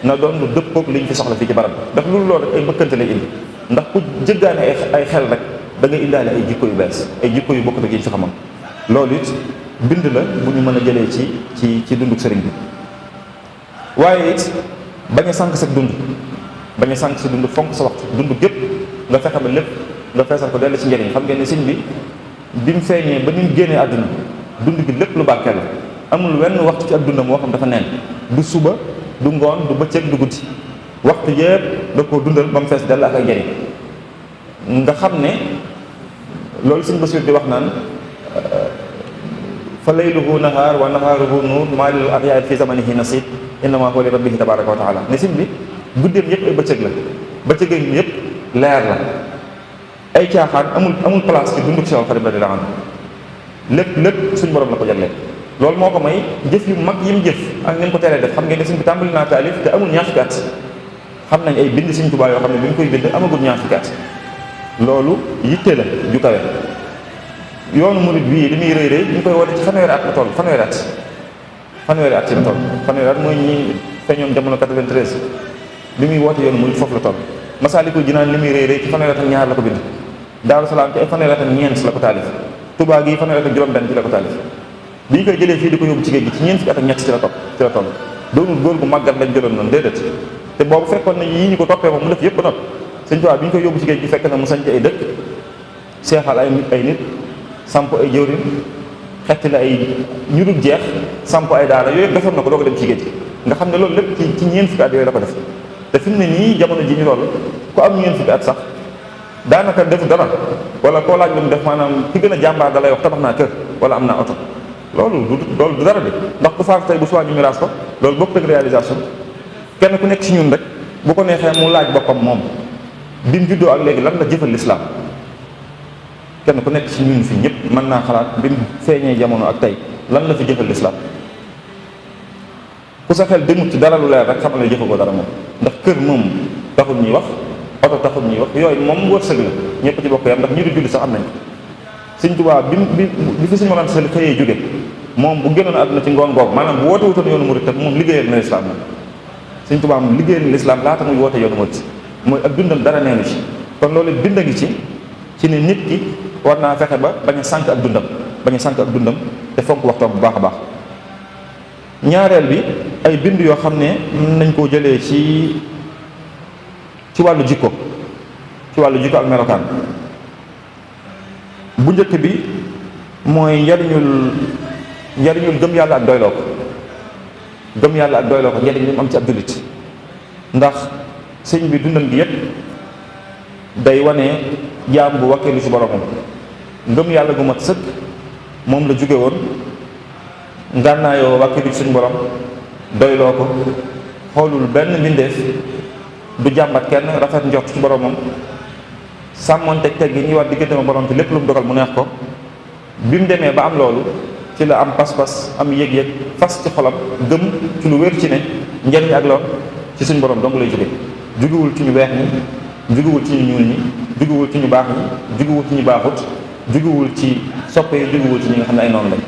na doon lu dëppoog liñ fi soxla fii ci barab ndax loolu rek ay mbëkkante lay indi ndax ku jëggaani ay xel rek da ngay indaale ay jikko yu bees ay jikko yu bokkut ak yi ñu fi xamoon loolu it bind la bu ñu mën a jëlee ci dunduk sëriñ bi waaye it bañ a sànq sa dund bañ a sànq sa dund fonk sa waxtu dund gépp nga fexe ba lépp nga feesal ko dellu ci njëriñ xam ngeen ne sëñ bi mu feeñee ba ni mu génnee àdduna dund gi lépp lu barkeel la amul wenn waxtu ci ak dundam moo xam dafa neen du suba du ngoon du bëccëg du guddi waxtu yëpp da koo dundal ba mu fees dell ak ay njëriñ nga xam ne loolu sëñ Basiir di wax naan fa layluhu nahaar wa nahaaruhu nuur maa lil axyaar fi zamanihi nasib innama huwa li rabbihi tabaraka wa taala ne sëñ bi guddeem yëpp ay bëccëg la bëccëgam yëpp leer la ay caaxaan amul place ci dunduk Seex Xaadim radiyallaahu anhu lépp suñ borom la ko jagleel loolu moo ko may jëf yu mag yi mu jëf ak ngeen ko teree def xam ngeen ne sëñ bi tàmbali naa taalif te amul ñaar fukki at xam nañ ay bind sëñ Tuubaa yoo xam ne bi ñu koy bind amagul ñaar fukki at loolu yitte la ju kawe yoonu murid bii li muy rëy ñu koy woote ci fanweeri at la toll fanweeri at ci la toll fanweeri at mooy ñi feeñoon jamono 93 li muy woote yoonu murid foofu la toll Masaalikul Jinaan li muy rëy ci fanweeri at ak ñaar la ko bind Daaru Salaam ci ay fanweeri at ak ñeent la ko taalif Tuubaa gi fanweeri at ak juróom-benn ci la ko taalif bi ñu koy jëlee fii di ko yóbbu ci géej gi ci ñeent fukki at ak ñett ci la toll doonul góor gu màggat lañ jëloon noonu déedéet te boobu fekkoon na yii ñu ko toppee moom mu def yëpp ba noppi Sëñ Tuubaa bi ñu koy yóbbu ci géej gi fekk na mu sañc ay dëkk seexal ay nit samp ay jëwriñ xetti la ay ñu dul jeex, samp ay daara, yooyu defoon na ko doo ko dem ci géej nga xam ne loolu lépp ci ñeent fukki at yooyu la ko def. te fi mu ne nii jamono ji ñu loolu ku am ñeent fukki at sax daanaka defu dara, wala koo laaj lu mu def maanaam ki gën a jàmbaar da lay wax tabax naa kër wala am naa oto. loolu du dara de, ndax ku faatu tey bu subaa ñu miraas ko, loolu bokk ak réalisation. kenn ku nekk ci ñun rek bu ko neexee mu laaj boppam moom bi mu juddoo ak léegi lan la jëfal lislaam. kenn ku nekk ci ñun fi ñëpp mën naa xalaat bi mu feeñee jamono ak tey lan la fi jëfal lislaam. ku sa xel demut ci dara lu leer rek xamal ne jëfa ko dara moom, ndax kër moom taxul ñuy wax, oto taxul ñuy wax, yooyu moom wërsëg la ñëpp ci bokk yam, ndax ñi di julli sax am nañ ko. Sëñ Tuubaa bi fi Sëñ Mor Anta Sali xëyee jóge moom bu génnoon àdduna ci ngoon googu maanaam bu woote wutoon yoonu murit moom liggéeyal na lislaam moom. Sëñ Tuubaa moom liggéeyal na lislaam laata muy woote yoonu murit mooy ak dundam dara neenu ci. kon loolu bind a ngi ci ne nit ki war naa fexe ba bañ a sànq ak dundam te fonk waxtoom bu baax a baax. ñaareel bi ay bind yoo xam ne mën nañ koo jëlee ci wàllu jikko ak melokaan. bu njëkk bi mooy njariñul gëm yàlla ak doyloo ko njariñ li mu am ci ab jullit. ndax sëñ bi dundal gi yépp day wane jaam bu wakkeelu ci boromam, ngëm yàlla gu mat sëkk moom la jóge woon, ngànnaayoo wakkeelu ci suñu borom, doyloo ko, xoolul benn mbindeef, du jàmbat kenn, rafet njort ci boromam, sàmmoonteeg teg gi ñuy war diggante ma borom te lépp lu mu dogal mu neex ko. bi mu demee ba am loolu ci la am pas-pas, am yëg-yëg, fas ci xolam, gëm ci lu wér ci ne njariñ ak lor ci suñu borom dong lay jóge. jugewul ci ñu weex ñi, jugewul ci ñu ñuul ñi, jugewul ci ñu baax ñi, jugewul ci ñu baaxut, jugewul ci soppe yi, jugewul ci ñi nga xam ne ay noonu lañ.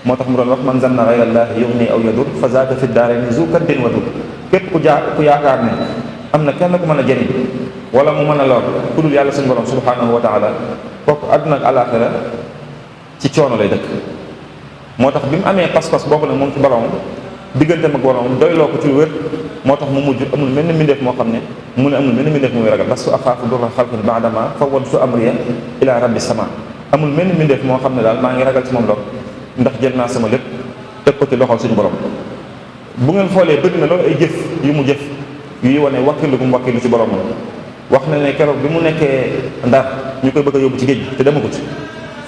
moo tax mu doon wax man zanna ghayra llaahi yughni aw yadur fa zaaka fi daarayni zu kaddin wa dur. képp ku yaakaar ne am na kenn ku mën a jëriñ wala mu mën a lor ku dul yàlla suñu borom subhanahu wa taala, kooku àdduna ak àllaaxira ci coono lay dëkk. moo tax bi mu amee pas-pas boobu nag moom ci borom digganteem ak borom doyloo ko ci wér, moo tax mu mujj amul mel ni mbindeef moo xam ne mu ne amul mel ni mbindeef muy ragal lastu axaafu durra xalqin ba'dama fawwadtu amriya ila rabbi sama. amul mel ni mbindeef moo xam ne daal maa ngi ragal ci moom lor, ndax jël naa sama lépp teg ko ci loxol suñu borom. bu ngeen xoolee bëri na loolu ay jëf yu mu jëf yuy wane wakkilu gu mu wakkilu ci borom. wax na ne keroog bi mu nekkee Ndar ñu koy bëgg a yóbbu ci géej gi te demagut,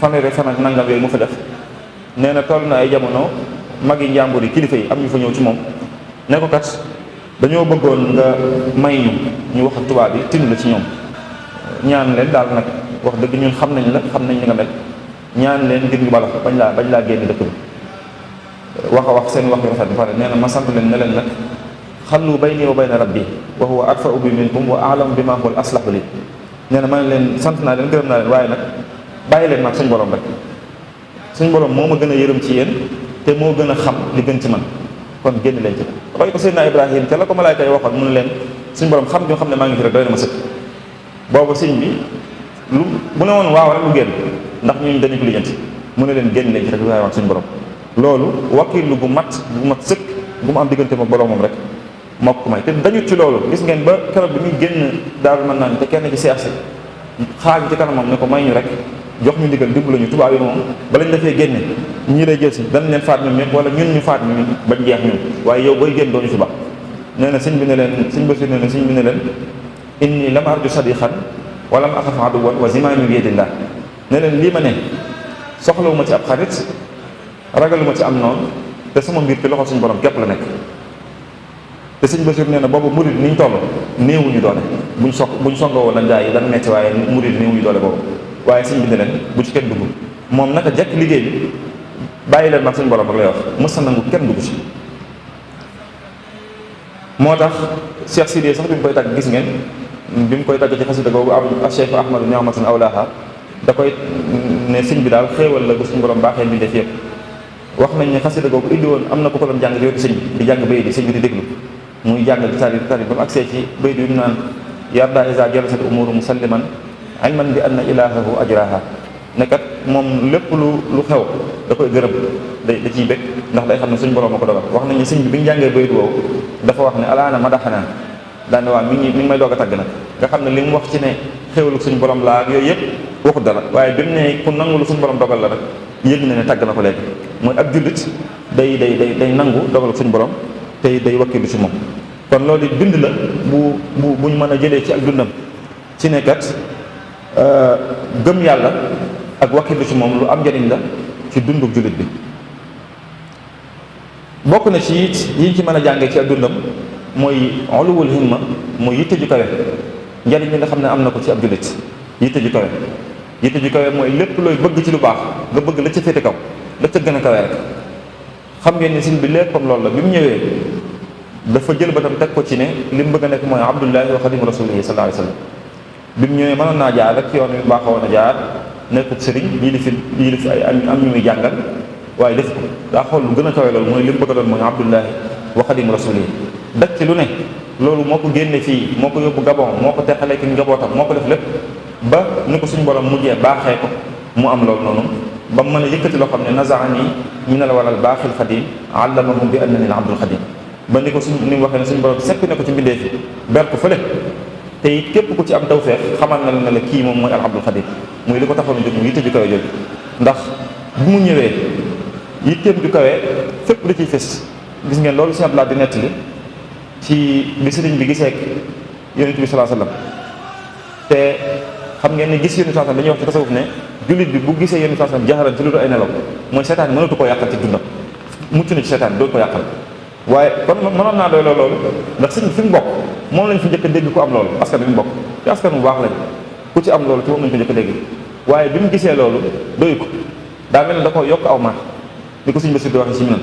fanweeri fan ak nangam yooyu mu fa def, nee na toll na ay jamono mag yi njàmbur yi kilifa yi am ñu fa ñëw ci moom ne ko kat dañoo bëggoon nga may ñu wax ak tubaab yi tinu la ci ñoom, ñaan leen daal nag wax dëgg ñun xam nañ la, xam nañ ni nga mel, ñaan leen ngir ñu bala bañ laa génn dëkk bi. wax a wax seen wax yu rafet ba pare nee na ma sant leen ne leen nag xallu bayni wa bayna rabbi wa huwa arfa'u bi minkum wa a'lamu bima huwa al-aslahu li. nee na ma ne leen sant naa leen gërëm naa leen, waaye nag bàyyi leen nag suñ borom rek. suñ borom moo ma gën a yërëm ci yéen te moo gën a xam li gën ci man, kon génn leen ci. roy ko Seydina Ibrahima te la ko malaayka yi waxoon mu ne leen suñ borom xam ñu xam ne maa ngi fi rek doy na ma sëkk. boobu sëñ bi lu bu ne woon waaw rek lu génn, ndax ñun dañu ko lijjanti, mu ne leen génn leen ci rek waaye wax suñ borom. loolu wakiilu gu mat sëkk gu mu am diggante ma boromam rek moo ko may. te dañu ci loolu gis ngeen ba keroog bi muy génn Daaru Manaan te kenn ci seex si xaaju ci kanamam ne ko may ñu rek, jox ñu ndigal dimbali ñu. tubaab yi moom bala ñu defee génne ñii lay jël si danañ leen faat ñoom ñëpp wala ñun ñu faat ñu bañ jeex ñun, waaye yow booy génn doo ñu fi ba. nee na sëñ bi ne leen, sëñ Basiir nee na sëñ bi ne leen inni lam arju sadiqan wa lam axaf aduwan wa zimaami bi yadillah. ne leen lii ma ne soxlawuma ci ab xarit, ragaluma ci am noonu, te sama mbir ci loxo suñu borom képp la nekk. te sëñ Basiir nee na boobu murid niñ toll néewuñu doole, buñ songoo woon ak gaa yi dana metti, waaye murid néewuñu doole boobu. waaye sëñ bi ne leen bu ci kenn dugg, moom naka jekk liggéey bi bàyyi leen mag suñu borom rek lay wax, mës sa nangu kenn dugg ci. moo tax Cheikh Sidiye sax bi mu koy tàgg gis ngeen bi mu koy tàgg ci xasida googu am Cheikh Ahmadu ni'matun awlaaha da koy ne sëñ bi daal xéewal la bu suñu borom baaxee bi def yëpp. wax nañ ne xasida googu indi woon am na ko ko doon jàng di wetu sëñ bi di jàng bayit di sëñ bi di déglu muy jàng di tari ba mu agsee ci bayit yu ñu naan yarda isa jalasat umuru musalliman ilman bi anna ilahahu ajraha. nekkat moom lépp lu xew da koy gërëm da ciy bëgg ndax day xam ne suñ borom a ko dogal. wax nañ ne sëñ bi bi ñu jàngee bayit woowu dafa wax ne alaana madaxanaa daane waa mi ngi may doog a tàgg nag, nga xam ne li mu wax ci ne xéwalu suñ borom laa ak yooyu yëpp waxut dara, waaye bi mu ne ku nangu lu suñ borom dogal la rek yëg na ne tàgg na ko léegi. mooy ab jullit day nangu dogal suñu borom tey day wakkilu ci moom. kon loolu it bind la buñ mën a jëlee ci ak dundam ci nekkat gëm yàlla ak wakkilu ci moom lu am njëriñ la ci dundu jullit bi. bokk na ci it yiñ ci mën a jàngee ci ak dundam mooy uluwul himma mooy yitte ju kawe njëriñ li nga xam ne am na ko ci ab jullit. yitte ju kawe mooy lépp looy bëgg ci lu baax nga bëgg la ca féete kaw la ca gën a kawe rek. xam ngeen ni sëñ bi léppam loolu la bi mu ñëwee dafa jël ba tam teg ko ci ne li mu bëgg a nekk mooy abdullahi wa xadimu rasulihi sallallahu alayhi wa sallam. bi mu ñëwee mënoon naa jaar rek yoon wi baaxoon a jaar nekkub sëriñ yii li fi ay am ñu muy jàngal waaye def ko daa xool lu gën a kawe loolu mooy li mu bëgg a doon mooy abdullahi wa xadimu rasulihi. dak ci lu ne loolu moo ko génne fii moo ko yóbbu Gabon moo ko teqalee ki njabootam moo ko def lépp ba ni ko suñu borom mujjee baaxee ko mu am loolu noonu ba mu mën a yëkkati loo xam ne nazaani minal walal baaxil xadim allamahum bi annani al abdul xadim ba ni ko ni mu waxee ne suñu borom seppi ne ko ci mbindee fi ber ko fële te it képp ku ci am tawfeex xamal na la ne la kii moom mooy al abdul xadim muy li ko taxoon a jóg mu yitte ju kawe jooju. ndax bu mu ñëwee yitteem ju kawe fépp lu ciy fës gis ngeen loolu si Abdallah di nettali ci bi sëriñ bi gisee yonent bi sallallahu alayhi wasallam te xam ngeen ne gis yonent bi sallallahu alayhi wasallam dañuy wax ci tasawuf ne jullit bi bu gisee yonent bi sallallahu alayhi wasallam jaxaran ci lu dul ay nelaw mooy seetaan mënatu koo yàqal ci dundam mucc na ci seetaan doo ko yàqal. waaye kon mënoon naa doy loolu ndax sëñ fi mu bokk moom lañ fi njëkk a dégg ku am loolu askan bi mu bokk te askan bu baax lañ ku ci am loolu ci moom lañ ko njëkk a dégg. waaye bi mu gisee loolu doy ko daa mel ne da ko yokk aw maax li ko sëñ Basiru di waxee ci Minan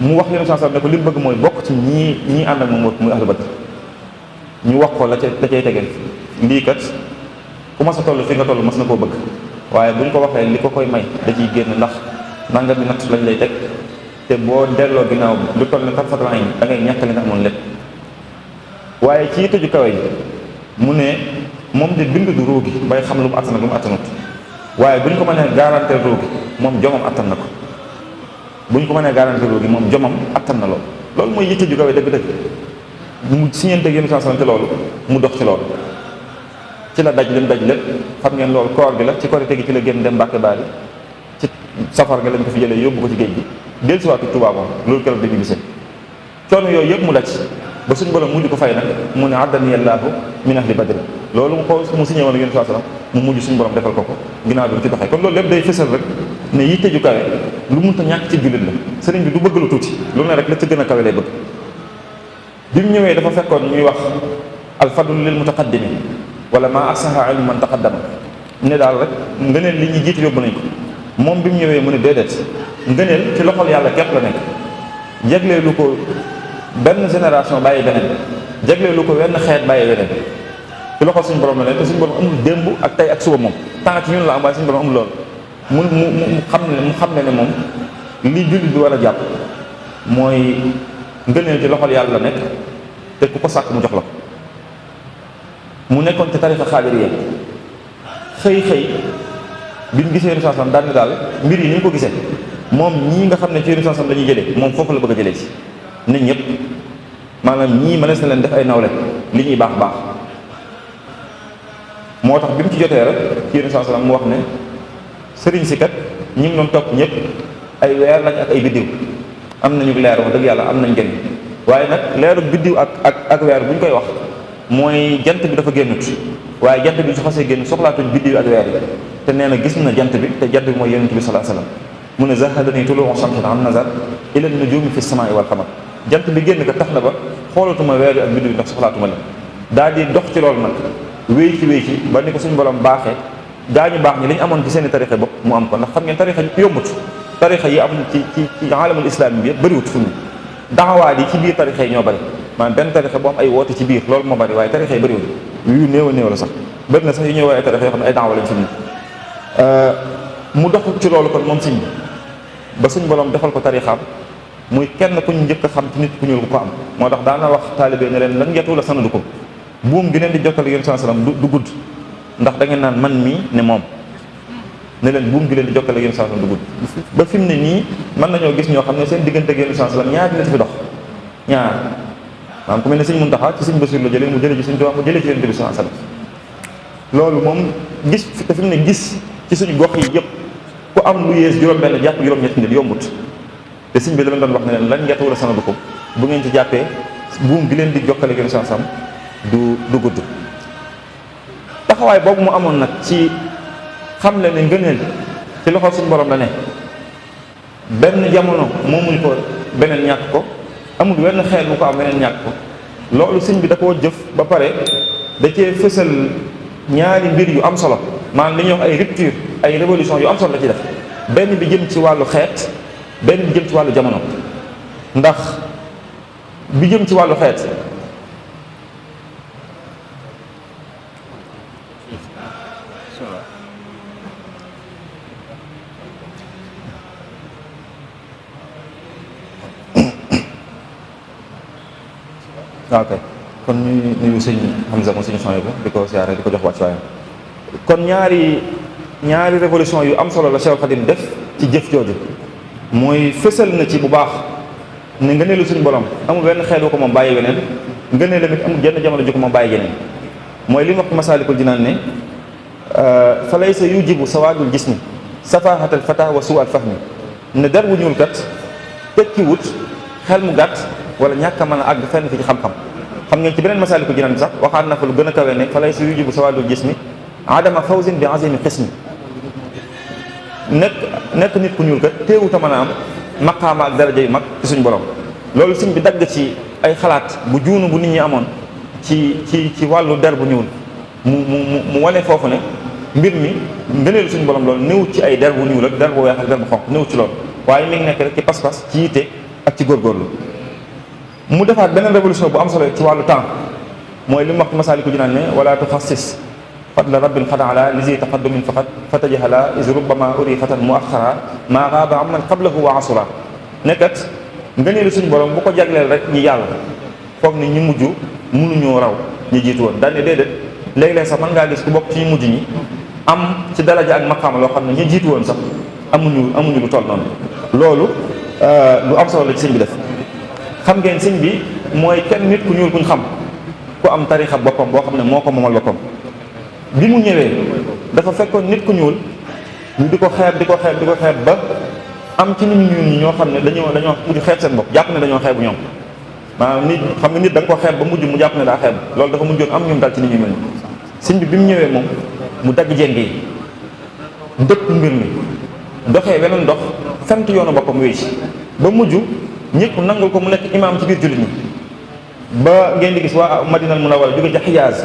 mu wax yonent sallallahu alayhi wasallam ne ko li mu bëgg mooy bokk ci ñii ànd ak moom muy ahlu Badr. ñu wax ko la cay tegee lii kat ku mas a toll fi nga toll mas na koo bëgg waaye buñ ko waxee li ko koy may da ciy génn ndax nanga bi natt lañ lay teg te boo delloo ginnaaw lu toll ne tarfatalaay da ngay ñàkk li nga amoon lépp. waaye ci yitte ju kawe yi mu ne moom de bind du ruugi bay xam lu mu attan ak lu mu attanut waaye buñ ko mënee garantir ruugi moom jomam attan na ko buñ ko mënee garantir ruugi moom jomam attan na loolu mooy yitte ju kawe dëgg-dëgg. mu siñeente ak yéen sallallahu alayhi wasallam te loolu mu dox ci loolu ci la daj lim daj lépp xam ngeen loolu koor gi la ci korite gi ci la génn dem Mbàkke Baari ci safar nga lañ ko fi jëlee yóbbu ko ci géej gi del si waatu Tuubaa moom loolu keroog dañu gisee coono yooyu yëpp mu daj ba suñu borom mujj ko fay nag mu ne addani Allaahu min ahli badri loolu mu signé woon ak yéen sallallahu alayhi wasallam mu mujj suñu borom defal ko ko ginnaaw bi mu ci doxee kon loolu lépp day fësal rek ne yitte ju kawe lu mënta ñàkk ci jullit la sëriñ bi du bëgg lu tuuti lu ne rek la ca gën a kawe lay bëgg. bi mu ñëwee dafa fekkoon ñuy wax alfadlu lil mutaqaddimi wala maa asaha ilmu man taqaddama ne daal rek ngëneel li ñuy jiitu yóbbu nañ ko moom bi mu ñëwee mu ne déedéet ngëneel ci loxol yàlla képp la nekk jagleelu ko benn génération bàyyi beneen jagleelu ko wenn xeet bàyyi weneen ci loxol suñu borom la nekk te suñu borom amul démb ak tey ak suba moom tant ci ñun la am waaye suñu borom amul loolu mu xam ne moom li jullit bi war a jàpp mooy ngëneel ci loxol yàlla la nekk te ku ko sàkk mu jox la ko mu nekkoon ci tarixa xaadiriya xëy bi ñu gisee Yonent sallam daal ne daal mbir yi ni ñu ko gisee moom ñii nga xam ne ci Yonent sallam la ñuy jëlee moom foofu la bëgg a jëlee ci nit ñëpp maanaam ñii mënees na leen def ay nawle li ñuy baax moo tax bi mu ci jotee rek ci Yonent sallam mu wax ne sëriñ si kat ñi ngi doon topp ñëpp ay weer lañ ak ay biddiw am nañu leer wax dëgg yàlla am nañ njëriñ waaye nag leeru biddiw ak weer bu ñu koy wax mooy jant bi dafa génnut waaye jant bi su xasee génn soxlaatuñ biddiw ak weer yi te nee na gis na jant bi te jant bi mooy yonent bi sallallahu alayhi wasallam mu ne zahadani tuluu shamsin an nazar ila nujumi fi samaa'i wal qamar jant bi génn ko tax na ba xoolatuma weer yi ak biddiw bi ndax soxlaatuma la daal di dox ci loolu nag wéy ci ba ni ko suñu borom baaxee daañu baax ñi li ñu amoon ci seen i tarixa bopp mu am ko ndax xam ngeen tarixa yombut tarixa yi am ci alamul islam bi yëpp bëriwut fu mu daxawaat yi ci biir tarixa yi ñoo bëri maanaam benn tarixa boo am ay woote ci biir loolu moo bëri waaye tarixa yi bëriwul yu néew a néew la sax bëri na sax yu ñuy woowee ay tarixa yoo xam ne ay daawa lañ fi mu dox ci loolu kon moom siñ ba suñ borom defal ko tarixaam muy kenn ku ñu njëkk a xam ci nit ku ñuul ku ko am moo tax daana wax taalibe ne leen lan yetu la sanadu ko buum gi leen di jokkal yéen sallam du gudd ndax da ngeen naan man mii ne moom ne leen buum gi leen di jokkale yéen sallam du gudd ba fi mu ne nii mën nañoo gis ñoo xam ne seen diggante ak yéen sallam ñaar nit fi dox ñaar maanaam ku mel ne sëñ Muntaxa ci sëñ Basiru la jëlee mu jëlee ci sëñ Tuubaa mu jëlee ci yonent bi sallam loolu moom gis te fi mu ne gis ci suñu gox yi yëpp ku am lu yées juróom-benn jàpp juróom-ñetti nit yombut te sëñ bi da leen doon wax ne leen lan yatuula sanadukum bu ngeen ci jàppee buum gi leen di jokkale gën sam du gudd. taxawaay boobu mu amoon nag ci xam le ne ngëneel ci loxo suñu borom la ne benn jamono moomuñ ko beneen ñàkk ko, amul wenn xeet bu ko am beneen ñàkk ko. loolu sëñ bi da koo jëf ba pare da cee fësal ñaari mbir yu am solo, maanaam li ñuy wax ay rupture ay révolution yu am solo la ci def. benn bi jëm ci wàllu xeet, benn bi jëm ci wàllu jamono. ndax bi jëm ci wàllu xeet ok kon ñu nuyu sëñ Hamza moom sëñ Sonia di ko siyaare di ko jox wàccuwaayam. kon ñaari révolution yu am solo la Cheikh Khadim def ci jëf jooju, mooy fësal na ci bu baax ne ngëneelu suñu borom amul benn xeet wu ko moom bàyyi weneen, ngëneel tamit amul jenn jamono ju ko moom bàyyi yeneen. mooy li mu wax Masaalikul Jinaan ne fa laysa yujibu sawaadul jismi safahatal fata wa suu al fahmi, ne der wu ñuul kat tekki wut xel mu gàtt wala ñàkk a mën a àgg fenn fi ci xam-xam. xam ngeen ci beneen Masaalikul Jinaan bi sax waxaat na fa lu gën a kawe ne fa laysa yujibu sawaadul jismi adama fawzin bi azimi xismi, nekk nit ku ñuul kat teewut a mën a am maqaama ak daraja yu mag ci suñu borom. loolu sëñ bi dagg ci ay xalaat bu juunu bu nit ñi amoon ci wàllu der bu ñuul mu wane foofu ne mbir mi ngëneelu suñu borom loolu néewut ci ay der bu ñuul ak der bu weex ak der bu xonq néewut ci loolu, waaye mi ngi nekk rek ci pas-pas ci yitte ak ci góorgóorlu. mu defaat beneen révolution bu am solo ci wàllu temps, mooy li mu wax Masaalikul Jinaan ne wala tuxassis fadla rabbin xad ala lisi taqaddumin faqat fatajahala is rubbama uri fatan muaxara maa gaaba amman qablahu wa asura. nekkat ngëneelu suñu borom bu ko jagleel rek ñi yàlla foog ni ñu mujj mënuñoo raw ñi jiitu woon. daal ne déedéet léeg-léeg sax mën ngaa gis ku bokk ci ñu mujj ñi am ci daraja ak maqaama loo xam ne ñi jiitu woon sax amuñu lu toll noonu. loolu lu am solo la ci sëñ bi def. xam ngeen sëñ bi mooy kenn nit ku ñuul kuñ xam ku am tarixa boppam boo xam ne moo ko moomal boppam. bi mu ñëwee dafa fekkoon nit ku ñuul ñu di ko xeeb ba am ci nit ñu ñuul ñi ñoo xam ne dañoo mujj xeeb seen bopp, jàpp ne dañoo xeebu ñoom. maanaam nit xam nga nit da nga ko xeeb ba mujj mu jàpp ne daa xeeb, loolu dafa mujjoon am ñoom dal ci nit ñu mel ni sëñ bi mu ñëwee moom mu dagg jéng yi ndëpp mbir mi doxee weneen dox fent yoonu boppam wéy ci ba mujj ñëpp nangul ko mu nekk imaam ci biir jullit ñi. ba ngeen di gis waa Madinal Munawwara jóge ca Hijaaz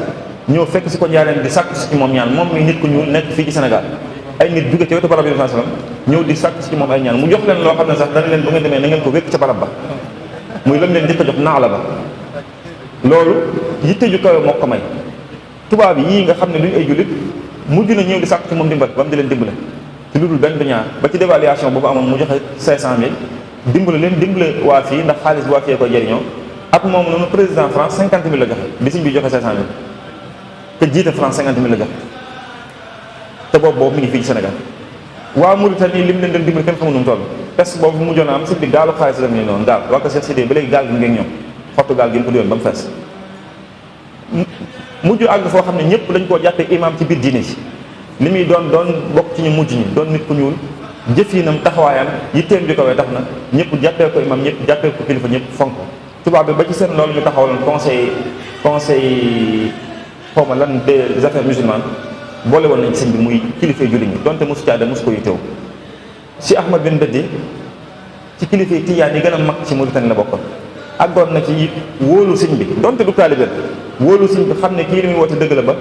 ñëw fekk si ko njaareen di sàkku si ci moom ñaan, moom mi nit ku ñuul nekk fii ci Sénégal. ay nit jóge ca wetu barab yi sallallahu alayhi wasallam ñëw di sàkku si ci moom ay ñaan, mu jox leen loo xam ne sax dana leen bu ngeen demee na ngeen ko wékk ca barab ba, muy lam leen njëkk a jox naala ba. loolu yitte ju kawe moo ko may. tubaab yii nga xam ne duñu ay jullit mujj na ñëw di sàkku ci moom dimbal ba mu di leen dimbale ci lu dul benn du ñaar, ba ci dévaluation boobu amoon mu joxe 500 000 dimbale waa fii ndax xaalis bu waa fii koy jëriñoo. at moom noonu président France 50 000 la joxe bi sëñ bi joxe 500 000 te jiite France 50 000 la joxe te boobu mi ngi fii ci Sénégal. waa Mauritanie lim leen doon dimbali kenn xamul nu mu toll. pes boobu mu mujjoon a am sëñ bi gaalu xaalis la mu ne noonu gaal waa ko Cheikh Sidé ba léegi gaal gi ngeen ñoom xottu gaal gi ñu ko diwoon ba mu fees. mujj àgg foo xam ne ñëpp dañ koo jàppee imam ci biir diine ji li muy doon bokk ci ñu mujj ñi doon nit ku ñuul jëfinam taxawaayam yitteem bi ko wee tax na ñëpp jàppee ko imam ñëpp jàppee ko kilifa ñëpp fonk. tubaab bi ba ci seen loolu ñu taxawaloon conseil xaw ma lan des affaires musulmanes boole woon nañ ci sëñ bi muy kilifay jullit ñi donte mosu caada mosu ko yitteewu. si Ahmad bin Beddi ci kilifay tijaan yi gën a mag ci Mauritanie la bokkoon. àggoon na ci wóolu sëñ bi donte du taalibe wóolu sëñ bi xam ne kii li muy woote dëgg la ba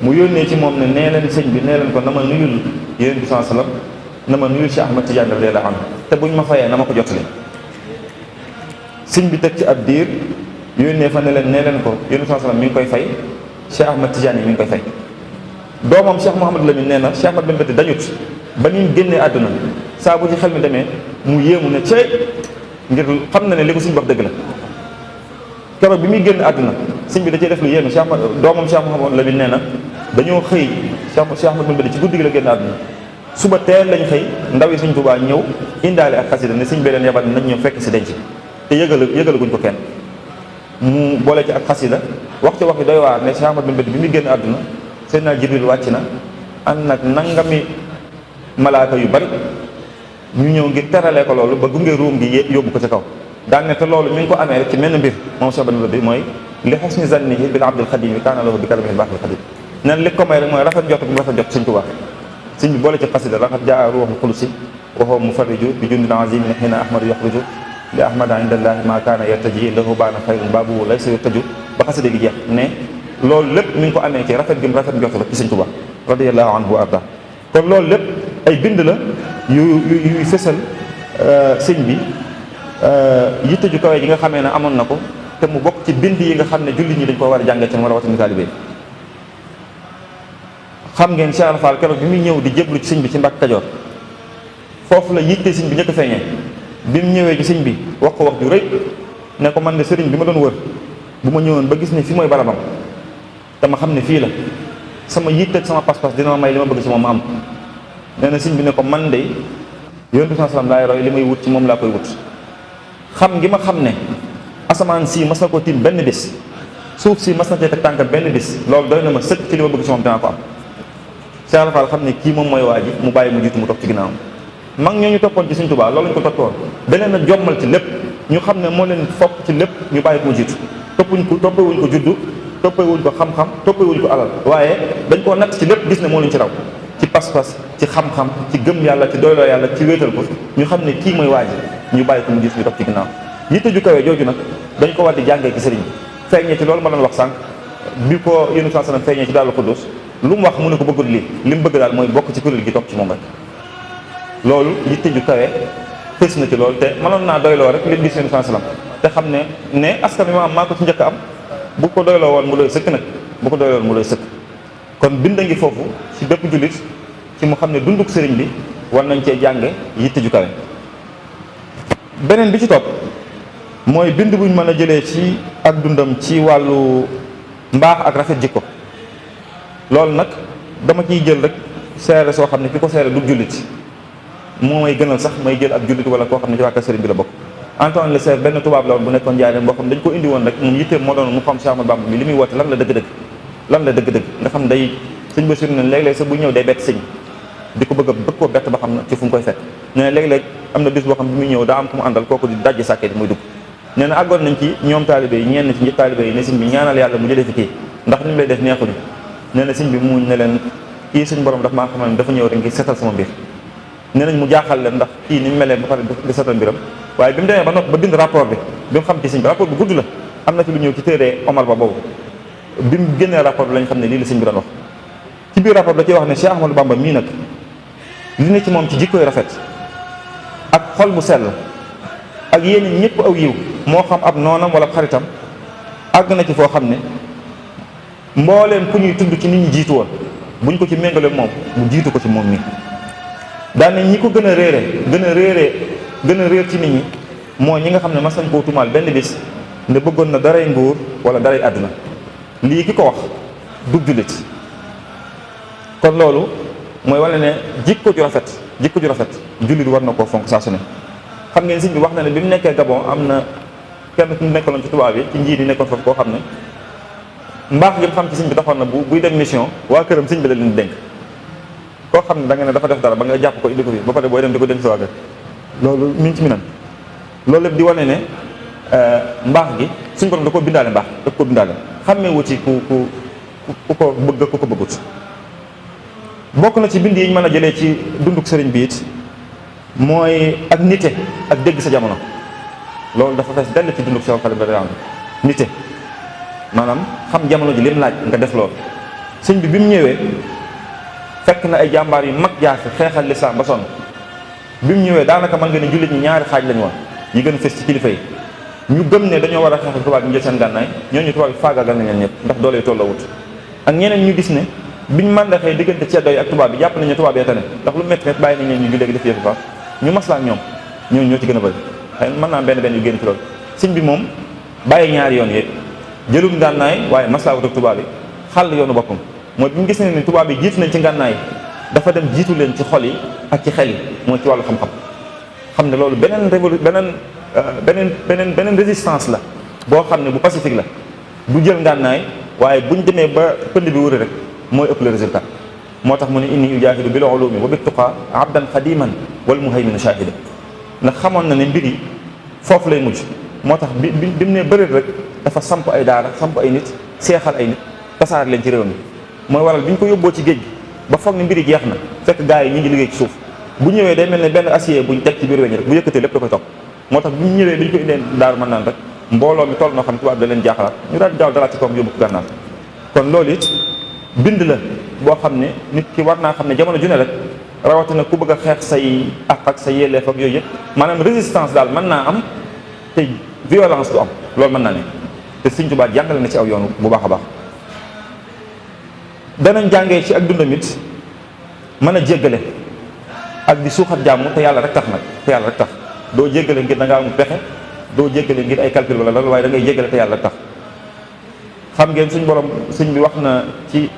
mu yónnee ci moom ne nee leen sëñ bi nee leen ko na ma nuyul Yonent bi sallallahu alayhi wasallam na ma nuyul Cheikh Ahmad Tidiane radiyallahu anhu te buñ ma fayee na ma ko jottali. sëñ bi teg ci ab diir yónnee fa ne leen nee leen ko Yonent bi sallallahu alayhi wasallam mi ngi koy fay Cheikh Ahmad Tidiane yi mi ngi koy fay. doomam Cheikh Mouhamadou Lamine nee na Cheikh Ahmad bin Bati dañut ba ni mu génnee àdduna saa bu ci xel mi demee mu yéemu ne cey ngir xam na ne li ko sëñ wax dëgg la. keroog bi muy génn àdduna sëñ bi da cee def lu yéeme Cheikh doomam Cheikh Mouhamadou Lamine nee na dañoo xëy Cheikh Ahmad bin Bati ci guddi gi la génn àdduna suba teel lañ xëy ndaw yi sëñ Tuubaa ñëw indaale ak xasida ne sëñ bi leen yabal nañ ñëw fekk si denc te yëgalaguñ ko kenn mu boole ci ak xasida wax ci wax yi doy waar ne Cheikh Ahmad bin Bati bi muy génn àdduna Seydina Jibril wàcc na ànd nag nangami malaaka yu bari ñu ñëw ngir teralee ko loolu ba gunge ruum gi yóbbu ko ci kaw daan ne te loolu mi ngi ko amee rek ci menn mbir moom Cheikh Badou bi mooy li husni zannihi bil abdil xadim yi kaana lahu bi karamihil baaxil xadim nen li ko may rek mooy rafet jot bu rafet jot Sëñ Tuubaa sëñ bi boole ci xasida laqad jaa ruuxul qudsi wa huwa mufarriju bi jundin azimin hina ahmadu yaxruju li ahmada indallahi ma kaana yartaji lahu baana xayrun baabu laysa yurtaju ba xasida gi jeex ne loolu lépp mi ngi ko amee ci rafet gi mu rafet njort la ci Sëñ Tuubaa radiyallahu anhu wa arda kon loolu lépp ay bind la yuy fësal sëñ bi yitte ju kawe ji nga xamee ne amoon na ko te mu bokk ci bind yi nga xam ne jullit ñi dañ ko war a jàngee ci war a watani taalibe xam ngeen Cheikh Fall keroog bi muy ñëw di jéblu ci sëñ bi ci Mbàkke Kajoor foofu la yitte sëñ bi njëkk feeñee bi mu ñëwee ci sëñ bi wax ko wax ju rëy ne ko man de sëriñ bi ma doon wër bu ma ñëwoon ba gis ne fi mooy barabam dama xam ne fii la sama yitte ak sama pas-pas dina ma may li ma bëgg ci moom ma am nee na sëñ bi ne ko man de yonent bi sallam laay roy li may wut ci moom laa koy wut xam ngi ma xam ne asamaan si mas na ko tiim benn bis suuf si mas na cee teg tànk benn bis loolu doy na ma sëkk ci li ma bëgg ci moom dinaa ko am Cheikh Fall xam ne kii moom mooy waa ji mu bàyyi mu jiitu mu topp ci ginnaawam mag ñoo ñu toppoon ci Sëñ Tuubaa loolu ñu ko toppoon da leen a jommal ci lépp ñu xam ne moo leen fopp ci lépp ñu bàyyi ko mu jiitu toppewuñ ko juddu toppewuñ ko xam-xam toppewuñ ko alal waaye dañ koo natt ci lépp gis ne moo leen ci raw ci pas-pas ci xam-xam ci gëm yàlla ci doyloo yàlla ci wéetal ko ñu xam ne kii mooy waa ji ñu bàyyi ko mu jiitu ñu topp ci ginnaaw yitte ju kawe jooju nag dañ ko war di jàngee ci sëriñ bi feeñee ci loolu ma doon wax sànq bi ko yéen saa sallam feeñee ci Daaru Xudoos lu mu wax mu ne ko bëggul lii li mu bëgg daal mooy bokk ci kuréel gi topp ci moom rek loolu yitte ju kawe fës na ci loolu te mënoon naa doyloo rek leen gis yéen saa sallam te xam ne askan wi ma am maa ko ci njëkk am bu ko doyloo woon mu doy sëkk nag bu ko doyloo woon mu doy sëkk kon bind ngi foofu ci bépp jullit ci mu xam ne dunduk sëriñ bi war nañ cee jànge yitte ju kawe beneen bi ci topp mooy bind buñ mën a jëlee ci ak dundam ci wàllu mbaax ak rafet jikko loolu nag dama ciy jël rek seere soo xam ne ki ko seere du jullit moo may gënal sax may jël ab jullit wala koo xam ne ci waa kër sëriñ bi la bokk Antoine Le Sèvre benn tubaab la woon bu nekkoon Njaaréem boo xam dañ ko indi woon rek moom yitteem moo doon mu xam Cheikh Ahmadou Bamba bi li muy woote lan la dëgg-dëgg nga xam day sëñ ba suri ne léeg-léeg sax bu ñëw day bett sëñ di ko bëgg koo bett ba xam na ci fu mu koy fekk nee na léeg-léeg am na bis boo xam bi muy ñëw daa am ku mu àndal kooku di dajji sàkkee di muy dugg nee na àggoon nañ ci ñoom taalibe yi ñenn ci taalibe yi ne sëñ bi ñaanal yàlla mu jëlee fi kii ndax ni mu lay def neexuñu nee na sëñ bi muñ ne leen kii suñ borom daf maa xamal ne dafa ñëw rek ngir setal sama mbir nee nañ mu jaaxal leen ndax kii ni mu melee ba pare di setal mbiram waaye bi mu demee ba noppi ba bind rapport bi mu xam ci sëñ bi rapport bi gudd la am na ci lu ñëw ci téere Omar Ba boobu bi mu génnee rapport bi lañ xam ne lii la sëñ bi doon wax ci biir rapport da ciy wax ne Cheikh Ahmadou Bamba mii nag li ne ci moom ci jikkoy rafet ak xol bu sell ak yéen ñëpp aw yiw moo xam ab noonam wala xaritam àgg na ci foo xam ne mbooleem ku ñuy tudd ci nit ñi jiitu woon buñ ko ci méngale moom mu jiitu ko ci moom nii daane ñi ko gën a réer ci nit ñi moo ñi nga xam ne mas nañ koo tumaal benn bis ne bëggoon na daray nguur wala daray àdduna lii ki ko wax dug jullit kon loolu mooy wane ne jikko ju rafet jullit war na koo fonk saa su ne xam ngeen sëñ bi wax na ne bi mu nekkee Gabon am na kenn ku nekkaloon ci tubaab yi ci njiit yi nekkoon foofu koo xam ne mbaax gi mu xam ci sëñ bi taxoon na buy dem mission waa këram sëñ bi la leen dénk koo xam ne da nga ne dafa def dara ba nga jàpp ko indi ko fi ba pare booy dem di ko dénk sa waa kër loolu mi ngi ci mi nan loolu lépp di wane ne mbaax gi suñ borom da ko bindaale mbaax da ko bindaale xammee wu ci ku ko bëgg ku ko bëggut bokk na ci bind yi ñu mën a jëlee ci dunduk sëriñ bi it mooy ak nite ak dégg sa jamono loolu dafa fees dell ci dunduk Cheikh Khadim radiyallahu anhu nite maanaam xam jamono ji lim laaj nga def loolu sëñ bi mu ñëwee fekk na ay jàmbaar yu mag jaar fi xeexal lislaam ba sonn bi mu ñëwee daanaka mën nga ne jullit ñi ñaari xaaj lañu woon yi gën a fës ci kilifa yi ñu gëm ne dañoo war a xeexal tubaab yi jël seen gànnaay ñooñu tubaab yi faagaagal nañ leen ñëpp ndax doole yu tolloo wut ak ñeneen ñu gis ne biñ màndaxee diggante ceddo yi ak tubaab bi jàpp nañ ne tubaab yee tane ndax lu métti bàyyi nañ leen ñu jullee gi def yëfu fa ñu maslaa ak ñoom ñooñu ñoo ci gën a bëri xëy mën naa benn yu génn ci loolu sëñ bi moom bàyyi ñaari yoon yëpp jëlum ngànnaay waaye maslaa wut ak tubaab yi xàll yoonu boppam mooy bi mu gis ne ni tubaab yi jiitu nañ ci ngànnaay dafa dem jiitu leen ci xol yi ak ci xel yi mooy ci wàllu xam-xam xam ne loolu beneen résistance la boo xam ne bu pacifique la du jël ngànnaay waaye buñ demee ba pënd bi wëri rek mooy ëpp le résultat moo tax mu ne inni ujahidu bil ulumi wa bit tuqa abdan xadiman wal muhaymin shahida ndax xamoon na ne mbir yi foofu lay mujj. moo tax bi mu ne bëreet rek dafa samp ay daara samp ay nit seexal ay nit tasaar leen ci réew mi mooy waral bi ñu ko yóbboo ci géej gi ba foog ne mbiri jeex na fekk gars yi ñu ngi liggéey ci suuf bu ñëwee day mel ne benn acier buñ teg ci biir weñ rek bu yëkkatee lépp da koy topp. moo tax bi ñu ñëwee bi ñu ko indee daaru mën naan rek mbooloo mi toll noo xam tubaab da leen jaaxalaat ñu daal di gaaw dalaat ci kawam yóbbu ko gànnaar. kon loolu it bind la boo xam ne nit ki war naa xam ne jamono ju ne rek rawatina ku bëgg a xeex say àq ak say yelleef ak yooyu yëpp maanaam résistance daal mën naa am te violence du am loolu mën naa ne te Sëñ Tuubaa jàngale na ci aw yoon bu baax a baax. danañ jàngee ci ak dundamit mën a jéggale ak di suuxat jàmm te yàlla rek tax nag te yàlla rek tax doo jéggale ngir da ngaa amul pexe doo jéggale ngir ay calcul wala loolu waaye da ngay jéggale te yàlla rek tax. xam ngeen suñ borom sëñ bi wax na ci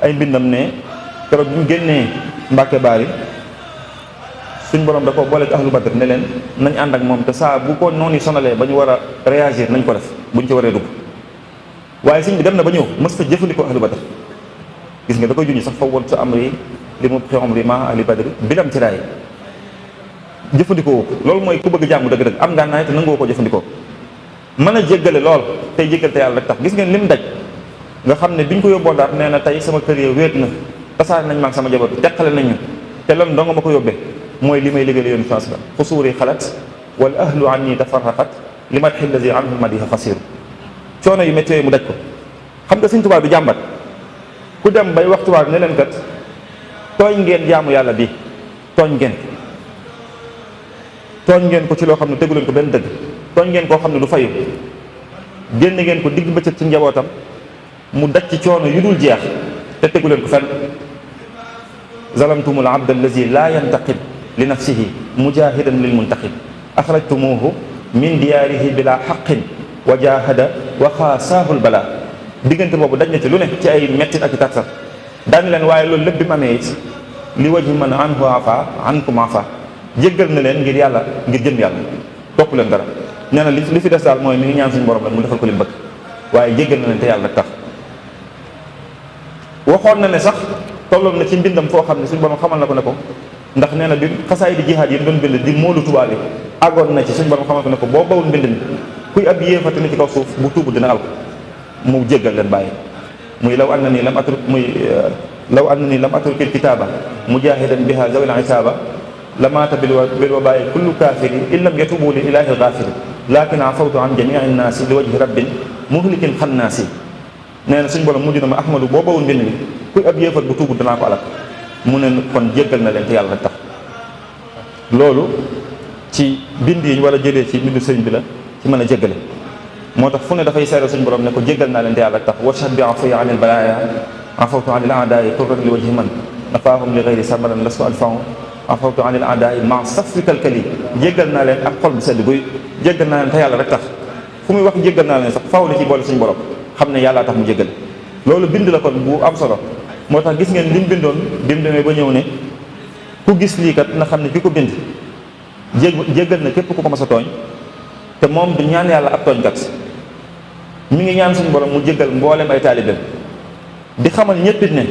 ay mbindam ne keroog bi mu génnee Mbàkke Baari suñ borom da ko boole ak ahlu badr ne leen nañ ànd ak moom te saa bu ko noonu sonalee ba ñu war a réagir nañ ko def buñ ci waree dugg waaye sëñ bi dem na ba ñëw mës ta jëfandikoo ahlu badr gis nga da koy junñi sax fa woon sa amri li mu xew amri ma ahli badr bilam ci raay jëfandikoo loolu mooy ku bëgg jàmm dëgg-dëgg am ngaa naay te nangoo ko jëfandikoo mën a jéggale lool tey jéggale te yàlla rek tax gis ngeen lim daj nga xam ne biñ ko yóbboo Ndar nee na tey sama kër yi wéet na tasaare nañ maag sama jabar bi teqale nañu te lan dong ma ko yóbbee mooy li may liggéey yoon France la xusuuri xalat wal ahlu anni tafarraqat li madxi lazi anhu madiha xasiru coono yu métti yooyu mu daj ko xam nga Sëñ Tuubaa du jàmbat ku dem bay wax tubaab ne leen kat tooñ ngeen jaamu yàlla bi tooñ ngeen ko ci loo xam ne tegu leen ko benn dëgg tooñ ngeen koo xam ne du fayu génn ngeen ko digg bëccëg ci njabootam mu daj ci coono yu dul jeex te tegu leen ko fenn zalamtumul abd allazi laa yantaqib li nafsihi mujahidan lil muntaqib axrajtumuhu min diyaarihi bila xaqin wa jahada wa xaasaahu lbala diggante boobu daj na ci lu ne ci ay mettit ak i tartar daan leen waaye loolu lépp bi mu amee it li wajhi man anhu afa ankum afa jéggal na leen ngir yàlla ngir jëm yàlla topp leen dara nee na li fi des daal mooy mi ngi ñaan suñu borom la mu defal ko li mu bëgg waaye jéggal na leen te yàlla rek tax waxoon na ne sax tolloon na ci mbindam foo xam ne suñu borom xamal na ko ne ko ndax nee na bi xasaay di jihaad yi doon bind di moolu tubaab yi àggoon na ci suñu borom xamal ko ne ko boo bawul mbind mi kuy ab yéefati ni ci kaw suuf bu tuubu dina al ko mu jéggal leen bàyyi muy law an na nii lam atruk lam atrukil kitaaba mujahidan biha zawil isaaba lamaata bil wabaayi kullu kaafiri in lam yatubu li ilaahi gaafiri lakin afawtu an jamii nnaasi li wajhi rabbin muhlikin xannaasi nee na suñ borom mujj na ma ahmadu boo bawul mbind mi kuy ab yéefat bu tuubu danaa ko alak mu ne kon jéggal na leen te yàlla rek tax loolu ci bind yi ñu war a jëlee ci bindu sëriñ bi la ci mën a jéggale moo tax fu ne dafay seere suñ borom ne ko jéggal naa leen te yàlla rek tax washhad bi afuya anil balaaya afawtu anil aadaai turran li wajhi man nafaahum li gayri samaran lastu alfahu afawtu anil aadaai ma safrikal kali jéggal naa leen ak xol bu sedd guy jéggal naa leen te yàlla rek tax fu muy wax jéggal naa leen sax faaw la ci boole suñ borom xam ne yàllaa tax mu jéggal loolu bind la kon bu am solo moo tax gis ngeen li mu bindoon bi mu demee ba ñëw ne ku gis lii kat na xam ne ki ko bind jéggal na képp ku ko mas a tooñ te moom du ñaan yàlla ab tooñkat mi ngi ñaan suñu borom mu jéggal mboolem ay taalibeem di xamal ñëpp it ne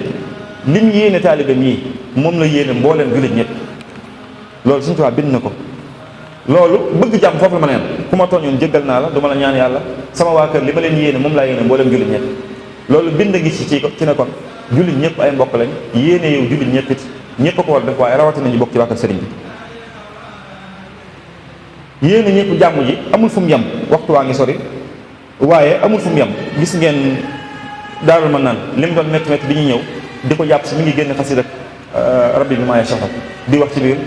lim yéene taalibeem yi moom la yéene mboolem jullit ñëpp loolu suñu tubaab bind na ko loolu bëgg jàmm foofu la ma a yem ku ma tooñoon jéggal naa la du ma la ñaan yàlla sama waa kër li ma leen yéene moom laa yéene mboolem jullit ñëpp loolu bind gi ci ne kon jullit ñëpp ay mbokk lañ yéene yow jullit ñëpp it ñëpp a ko war a def waaye rawatina ñu bokk ci waa kër sëriñ bi yéene ñëpp jàmm ji amul fu mu yem waxtu waa ngi sori waaye amul fu mu yem gis ngeen daarul man naan li mu doon métti métti bi ñuy ñëw di ko jàpp si mi ngi génn xasida rabbi bi maa yashaa di wax ci biir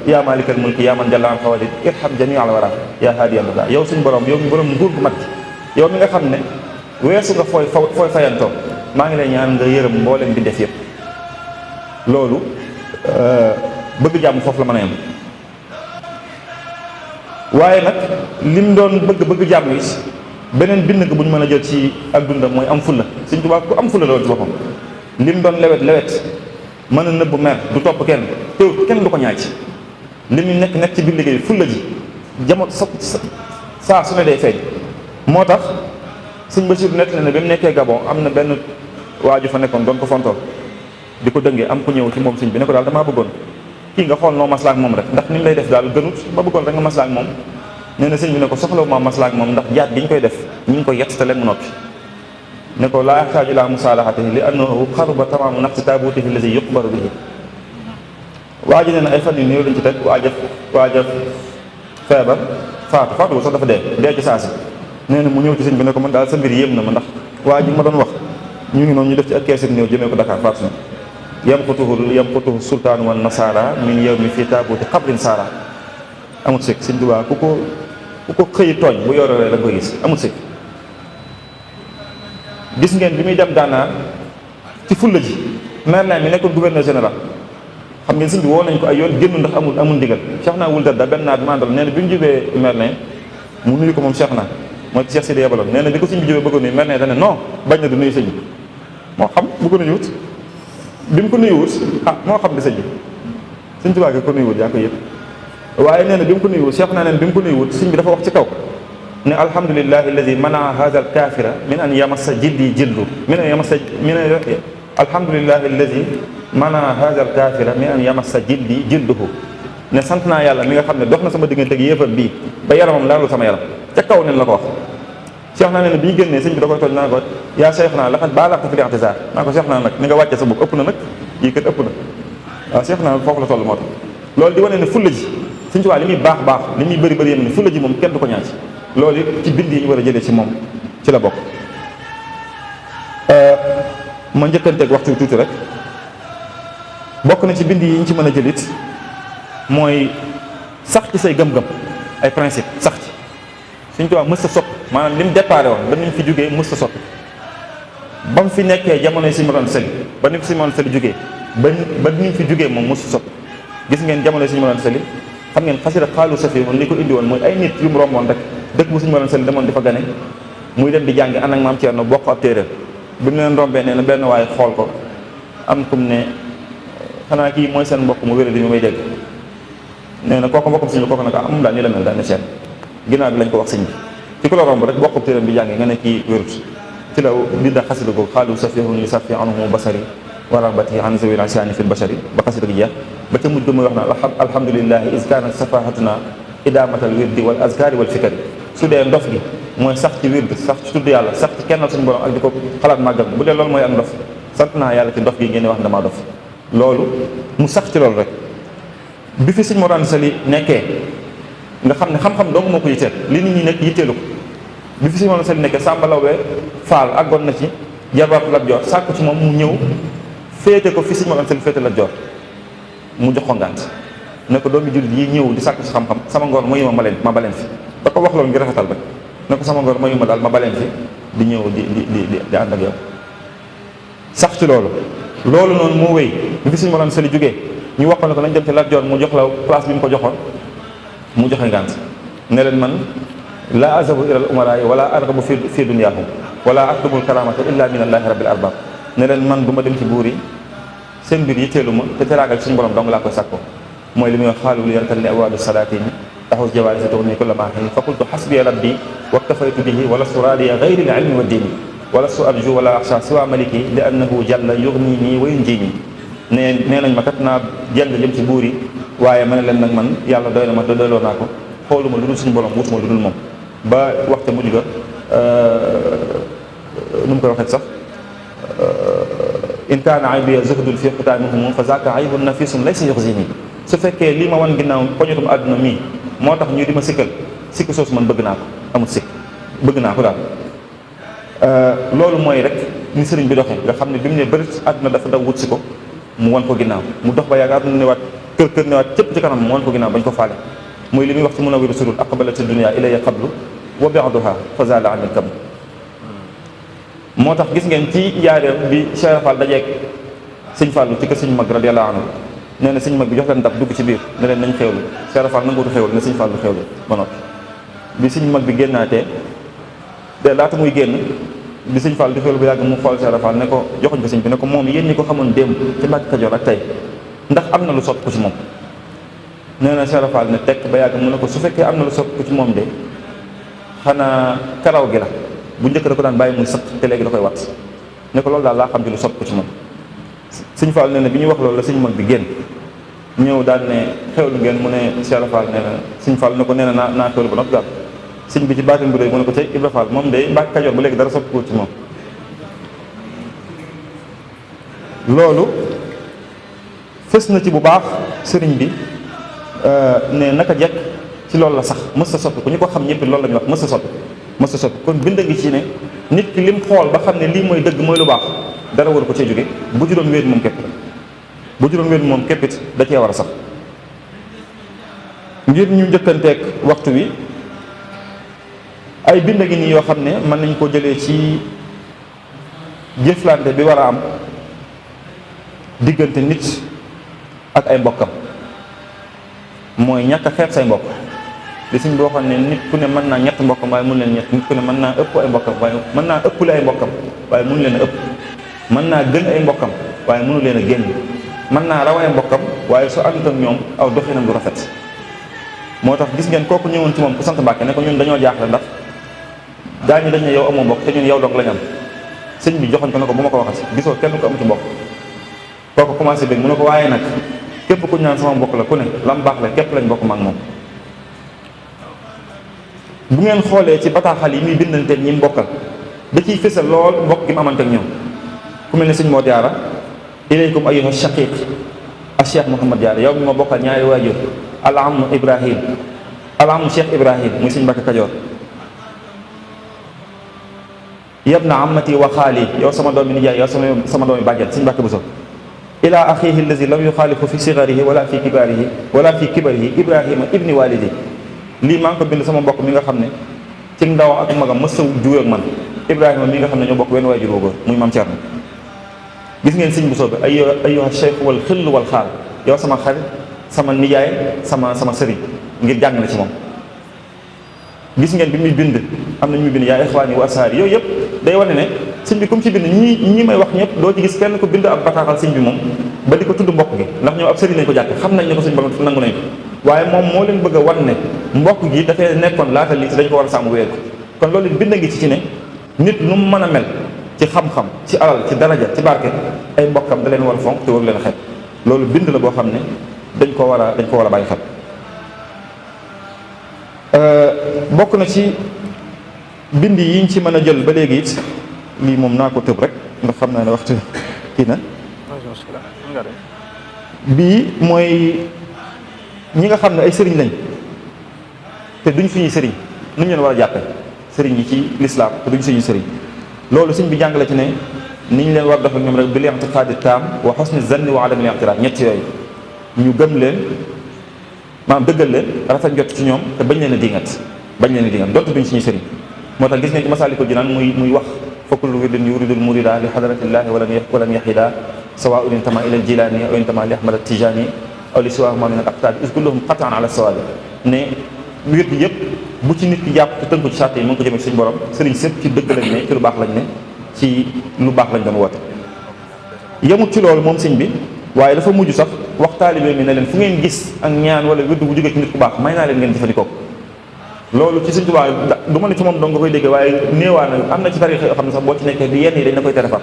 yaa maalikal mulki yaa man jalla an xawadid irham jamii al wara yaa haadi abada yow suñu borom yow mi borom nguur gu mat yow mi nga xam ne weesu nga fooy fayantoo maa ngi lay ñaan nga yërëm mboolem bi def yëpp loolu bëgg jàmm foofu la mën a yem waaye nag lim doon bëgg jàmm yi beneen bind bu ñu mën a jël ci ak dundam mooy am fulla Sëñ Tuubaa ku am fulla loolu ci boppam lim doon lewet mën a nëbbu mer du topp kenn teewut kenn du ko ñaaj li mu nekk ci biir liggéey fulla ji jamono saa su ne day feeñ moo tax Sëñ Basiru nekk na ne ba mu nekkee Gabon am na benn waa ju fa nekkoon doon ko fontool di ko dëngee am ku ñëw ci moom sëñ bi ne ko daal damaa bëggoon kii nga xool noo maslaa ak moom rek ndax ni mu lay def daal gënut ba bëggoon rek nga maslaa ak moom. nee na sëñ bi ne ko soxlawu ma maslaa ak moom ndax jaat gi ñu koy def ñu ngi ko yett te leen mu noppi ne ko laa yaxtaaju ilaa musaalahatihi li annahu xaruba tamaamu naqsi taabutihi allazi yuqbaru bihi. waa ji nee na ay fan yu néew lañ ci teg waaja feebar faatu sax dafa dee ci saa si. nee na mu ñëw ci sëñ bi ne ko man daal sa mbir yéem na ma ndax waa ji ma doon wax ñu ngi noonu ñu def ci ak keesig néew jëmee ko Dakar faatu na yamqutuhu sultaan wa nasara min yawmi fi taabuti xabrin saara. amut sikk sëñ Tuubaa ku ko xëy tooñ bu yororee la koy gis amut sikk. gis ngeen bi muy dem Gànnaar ci fulla ji Merlin mi nekkoon gouverneur général xam ngeen sëñ bi woo nañ ko ay yoon génn ndax amul ndigal Cheikh naa wul da benn naat mandal nee na bi ñu jubee Merlin mu nuyu ko moom Cheikh naa mooy Cheikh Sidi yebaloon nee na bi ko sëñ bi jubee bëggoon nuyu Merlin dane non bañ na du nuyu sëñ bi moo xam bu ko nuyuwut bi mu ko nuyuwut moo xam di sëñ bi sëñ Tuubaa ko nuyuwut yaa ko yëpp waaye nee na bi mu ko nuyuwut Cheikh naa neen bi mu ko nuyuwut sëñ bi dafa wax ci kaw ne alhamdulillahi alladi manaa hada al kafira min an yamassa jildi jildu alhamdulillahi alladi manaa hada al kafira min an yamassa jildi jilduhu ne sant naa yàlla mi nga xam ne dox na sama diggante ak yéefar bii ba yaramam laalul sama yaram ca kaw nen la ko wax. Cheikh naa ne bi ñu génnee sëñ bi da koy tooñ naa ko yaa Cheikh naa laxat baalaxta fi i'tizaar naa ko Cheikh naa nag ni nga wàcce sa bopp ëpp na nag yii kat ëpp na waaw Cheikh naa foofu la toll moo tax loolu di wane ne fulla ji sëñ Tuubaa li muy baax li muy bëri yem ne fulla ji moom kenn du ko ñaan ci loolu ci bind yi ñu war a jëlee ci moom ci la bokk. ma njëkkanteeg waxtu tuuti rek bokk na ci bind yi ñu ci mën a jëlit mooy sax ci say gëm-gëm ay principe sax ci Sëñ Tuubaa mës a soppi maanaam li mu déparé woon ba ni mu fi jógee mës a soppi ba mu fi nekkee jamonoy Sëñ Mor Anta Sali ba ni fi Sëñ Mor Anta Sali jógee ba ni mu fi jógee moom mës a soppi gis ngeen jamonoy Sëñ Mor Anta Sali xam ngeen xasida xaalu safi woon li ko indi woon mooy ay nit yu mu romboon rek dëkk bu Sëñ Mor Anta Sali demoon di fa gane muy dem di jàngi ànd ak maam Thierno bokk ab téeréer bi mu leen rombee nee na benn waaye xool ko am kum ne xanaa kii mooy seen mbokk mu wéra di ñu may dégg nee na kooku mbokkum sëñ bi kooku nag amum daal ni la mel daal ne seen ginnaaw bi lañ ko wax sëñ bi ci ko la romb rek bokkub téeram bi jàngi nga ne kii wérut ci la binda xasida ko xaalu safihun li safi anhu basari wa ragbati an zawil asiani fil bashari ba xasida gi jeex ba ca mujj ko muy wax na alhamdulillahi is kaanat safahatuna idamatal wirdi wal azkari wal fikari su dee ndof gi mooy sax ci wird sax ci tudd yàlla sax ci kennal suñu borom ak di ko xalaat màggal bu dee loolu mooy ak ndof sant naa yàlla ci ndof gi ngeen di wax damaa dof loolu mu sax ci loolu rek bi fi Sëñ Mor Anta Sali nekkee nga xam ne xam-xam dong moo ko yitteel li nit ñi nekk yitteelu ko bi fi Sëñ Mor Anta Sali nekkee Samba Lawbe Faal àggoon na ci jabaatu Lat Joor sàkku ci moom mu ñëw féete ko fi Sëñ Mor Anta Sali féete Lat Joor mu jox ko ngànt ne ko doomi jullit yi ñëw di sàkku si xam-xam sama ngoor mayu ma baleen fi da ko wax loolu ngir rafetal rek ne ko sama ngoor mayu ma daal ma baleen fi di ñëw di ànd ak yow sax ci loolu noonu moo wéy bi fi Sëñ Mor Anta Sali jógee ñu wax ko ne ko nañ dem ci Lat Joor mu jox la place bi mu ko joxoon mu joxe ngànt ne leen man la azabu ila al umara wala argabu fi dunyahum wala atlubul karamata illa min allahi rabbil arbab ne leen man du ma dem ci buur yi seen mbir yi teelu ma te teraagal suñu borom dong laa koy sàkko mooy li muy wax xaalu li yarkal ni awadu salatini taxus jawaari sa tourni kulla maaxin fa qultu xasbiya rabbi waktafaytu bihi wala suradiya gayri l ilmi wa dini wala su arju wala axsha siwa maliki li annahu jalla yugni nii wa yunjini nee nañ ma kat naa jàng jëm ci buur yi waaye ma ne leen nag man yàlla doy na ma te doyloo naa ko xooluma lu dul suñu borom wutuma lu dul moom ba waxte mujj ga nu mu koy waxee sax in kaana aybiya zuhdul fi xutaamihum fa zaaka aybun nafisun laysa yuxzini su fekkee lii ma wan ginnaaw poñatum àdduna mii moo tax ñu di ma sikkal sikk soosu man bëgg naa ko amul sikk bëgg naa ko daal loolu mooy rek ni sëriñ bi doxee nga xam ne bi mu ne bëri àdduna dafa daw wut si ko mu wan ko ginnaaw mu dox ba yàgg àdduna newaat kër newaat cëpp ci kanam mu wan ko ginnaaw bañ ko faale mooy li muy wax ci Munawwirus Surur aqbalati dunya ilayya qablu wa ba'daha fa zala anil kabl moo tax gis ngeen ci yaareem bi Cheikh Fall dajeeg sëñ Fallu ci kër sëñ mag radiyallahu anhu nee na sëñ mag bi jox leen ndab dugg ci biir ne leen nañ xewlu Cheikh Fall nanguutu xewlu ne sëñ Fallu xewlu ba noppi bi sëñ mag bi génnaatee de laata muy génn bi sëñ Fall di xewlu bu yàgg mu xool Cheikh Fall ne ko joxuñ ko sëñ bi ne ko moom yéen ñi ko xamoon démb ci Mbàkke Kajoor ak tey ndax am na lu sopp ko ci moom nee na Cheikh Fall ne tekk ba yàgg mu ne ko su fekkee am na lu sopp ko ci moom de xanaa karaw gi la bu njëkk da ko daan bàyyi muy sëq te léegi da koy wat ne ko loolu daal laa xam ci lu sopp ko ci moom. sëñ Fall nee na bi ñuy wax loolu la sëñ mag bi génn ñëw daal ne xewlu ngeen mu ne Cheikh Fall nee na sëñ Fall ne ko nee na naa xewlu ba noppi daal sëñ bi ci baatin bu rëy mu ne ko tey Ibra Fall moom day Mbàkke Kajoor ba léegi dara sopp ko ci moom. loolu fës na ci bu baax sëriñ bi ne naka jekk ci loolu la sax mës a soppi ku ñu ko xam ñëpp loolu la ñuy wax mës a soppi kon bind ngi ci ne nit ki lim xool ba xam ne lii mooy dëgg mooy lu baax dara war ko cee jóge bu juróom wéet moom képp bu juróom wéet moom képpit da cee war a sax. ngir ñu njëkkanteeg waxtu wi ay bind ngi nii yoo xam ne mën nañ koo jëlee ci jëflante bi war a am diggante nit ak ay mbokkam mooy ñàkk a xeeb say mbokk li suñ boo xam ne nit ku ne mën naa ñett mbokkam waaye mun leen ñett nit ku ne mën naa ëpp ay mbokkam waaye mën naa ëppale ay mbokkam waaye mënu leen a ëpp mën naa gën ay mbokkam waaye mënu leen a génn mën naa raw ay mbokkam waaye su àndut ak ñoom aw doxinam du rafet. moo tax gis ngeen kooku ñëwoon ci moom ku sant Mbàkke ne ko ñun dañoo jaaxle ndax daañu dañ ne yow amoo mbokk te ñun yow dong lañ am sëñ bi joxoñ ko ne ko bu ma ko waxati gisoo kenn ko am ci mbokk kooku commencé bég mu ne ko waaye nag képp ku ñaan sama mbokk la ku ne lam baax la képp lañ bokk ma ak moom. bu ngeen xoolee ci bataaxal yi muy bindanteel ñi mbokkal da ciy fësal lool mbokk gi mu amante ak ñoom ku mel ne sëñ moo jaara ilaykum ayyuha shaqiq a cheikh Mouhamad Diarra yow mi ma bokkal ñaari waajur alamu Ibrahim alamu Cheikh Ibrahim muy sëñ Mbàkke Kajoor yabna amati wa xaali yow sama doomi nijaay yow sama doomi bàjjen sëñ Mbàkke Buso ila axihi allazi lam yuxaalifu fi sigarihi wala fi kibarihi Ibrahima ibni walidi lii maa ngi ko bind sama mbokk mi nga xam ne ci ndaw ak magam mës a juwee ak man Ibrahima mi nga xam ne ñoo bokk wenn waajur wu góor muy maam Cerno gis ngeen sëñ Buso bi ayyuha cheikh wal xill wal xaal yow sama xarit sama nijaay sama sëriñ ngir jàng na ci moom. gis ngeen bi muy bind am na ñu muy bind yaa ixwaani wa asaari yooyu yëpp day wane ne sëñ bi comme ci bind ñi may wax ñëpp doo ci gis kenn ko bind ab bataaxal sëñ bi moom ba di ko tudd mbokk gi ndax ñoom ab sëriñ lañ ko jàppe xam nañ ne ko sëñ ba nangu nañ ko waaye moom moo leen bëgg a wan ne mbokk gi dafay nekkoon laata lii te dañ ko war a sàmm wéer ko kon loolu bind ngi ci ne nit nu mu mën a mel ci xam-xam ci alal ci daraja ci barke ay mbokkam da leen war a fonk te war leen a xeeb loolu bind la boo xam ne dañ ko war a bàyyi xel. bokk na ci bind yiñ ci mën a jël ba léegi it lii moom naa ko tëb rek ndax xam naa ne waxtu kii na bii mooy ñi nga xam ne ay sëriñ lañ te duñ suñuy sëriñ nu ñu leen war a jàppe sëriñ yi ci lislaam te duñ suñuy sëriñ loolu sëñ bi jàngale ci ne ni ñu leen war def ak ñoom rek bil i'tiqaadi taam wa husni zanni wa adamil i'tiraad ñett yooyu ñu gëm leen maanaam dëggal leen rafet njott ci ñoom te bañ leen a dingat donte duñ suñuy sëriñ moo tax gis ngeen ci Masaalikul Jinaan muy wax fa kullu wirdin yuridul murida li hadratillahi walan yahida sawaa'un intama ila al-Jilaani aw intama li Ahmad at-Tijaani aw li siwaahuma min al-aqtaab is kulluhum qat'an ala sawaabi ne wird yëpp bu ci nit ki jàpp te tënku ci sàrt yi mu ngi ko jëmee suñu borom sëriñ sëpp ci dëgg lañ ne ci lu baax lañ ne ci lu baax lañ doon woote. yemut ci loolu moom sëñ bi waaye dafa mujj sax wax taalibe mi ne leen fu ngeen gis ak ñaan wala wird bu jógee ci nit ku baax may naa leen ngeen jëfandikoo loolu ci Sëñ Tuubaa du ma ne ci moom dong nga koy dégg waaye néewaa na am na ci tariix yoo xam ne sax boo ci nekkee di yenn yi dañ la koy tere far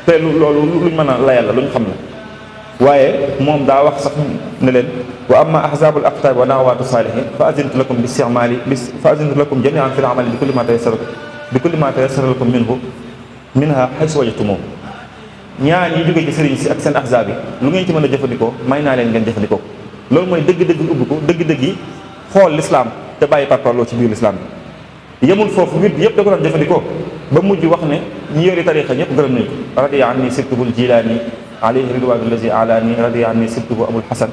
te loolu luñ mën a layal la luñ xam la waaye moom daa wax sax ne leen wa amma ahzabul aqtaab wa da'waatu saalihin fa azintu lakum bi isticmaali fa azintu lakum jamian fi l amali bi kulli ma tayassara lakum minha haysu wajadtumuh ñaan yi jógee ci sëriñ si ak seen ahzaab yi lu ngeen ci mën a jëfandikoo may naa leen ngeen jëfandikoo loolu mooy dëgg-dëgg ubbi ko dëgg-dëgg yi xool lislaam te bàyyi parparloo ci biir lislaam bi yemul foofu wird yëpp da ko doon jëfandikoo ba mujj wax ne ñi yori tarixa ñëpp gërëm nañ ko radiya anni sibtuhul jilaani alayhi ridwaanu allazi alaani radiya anni sibtuhu abul hasan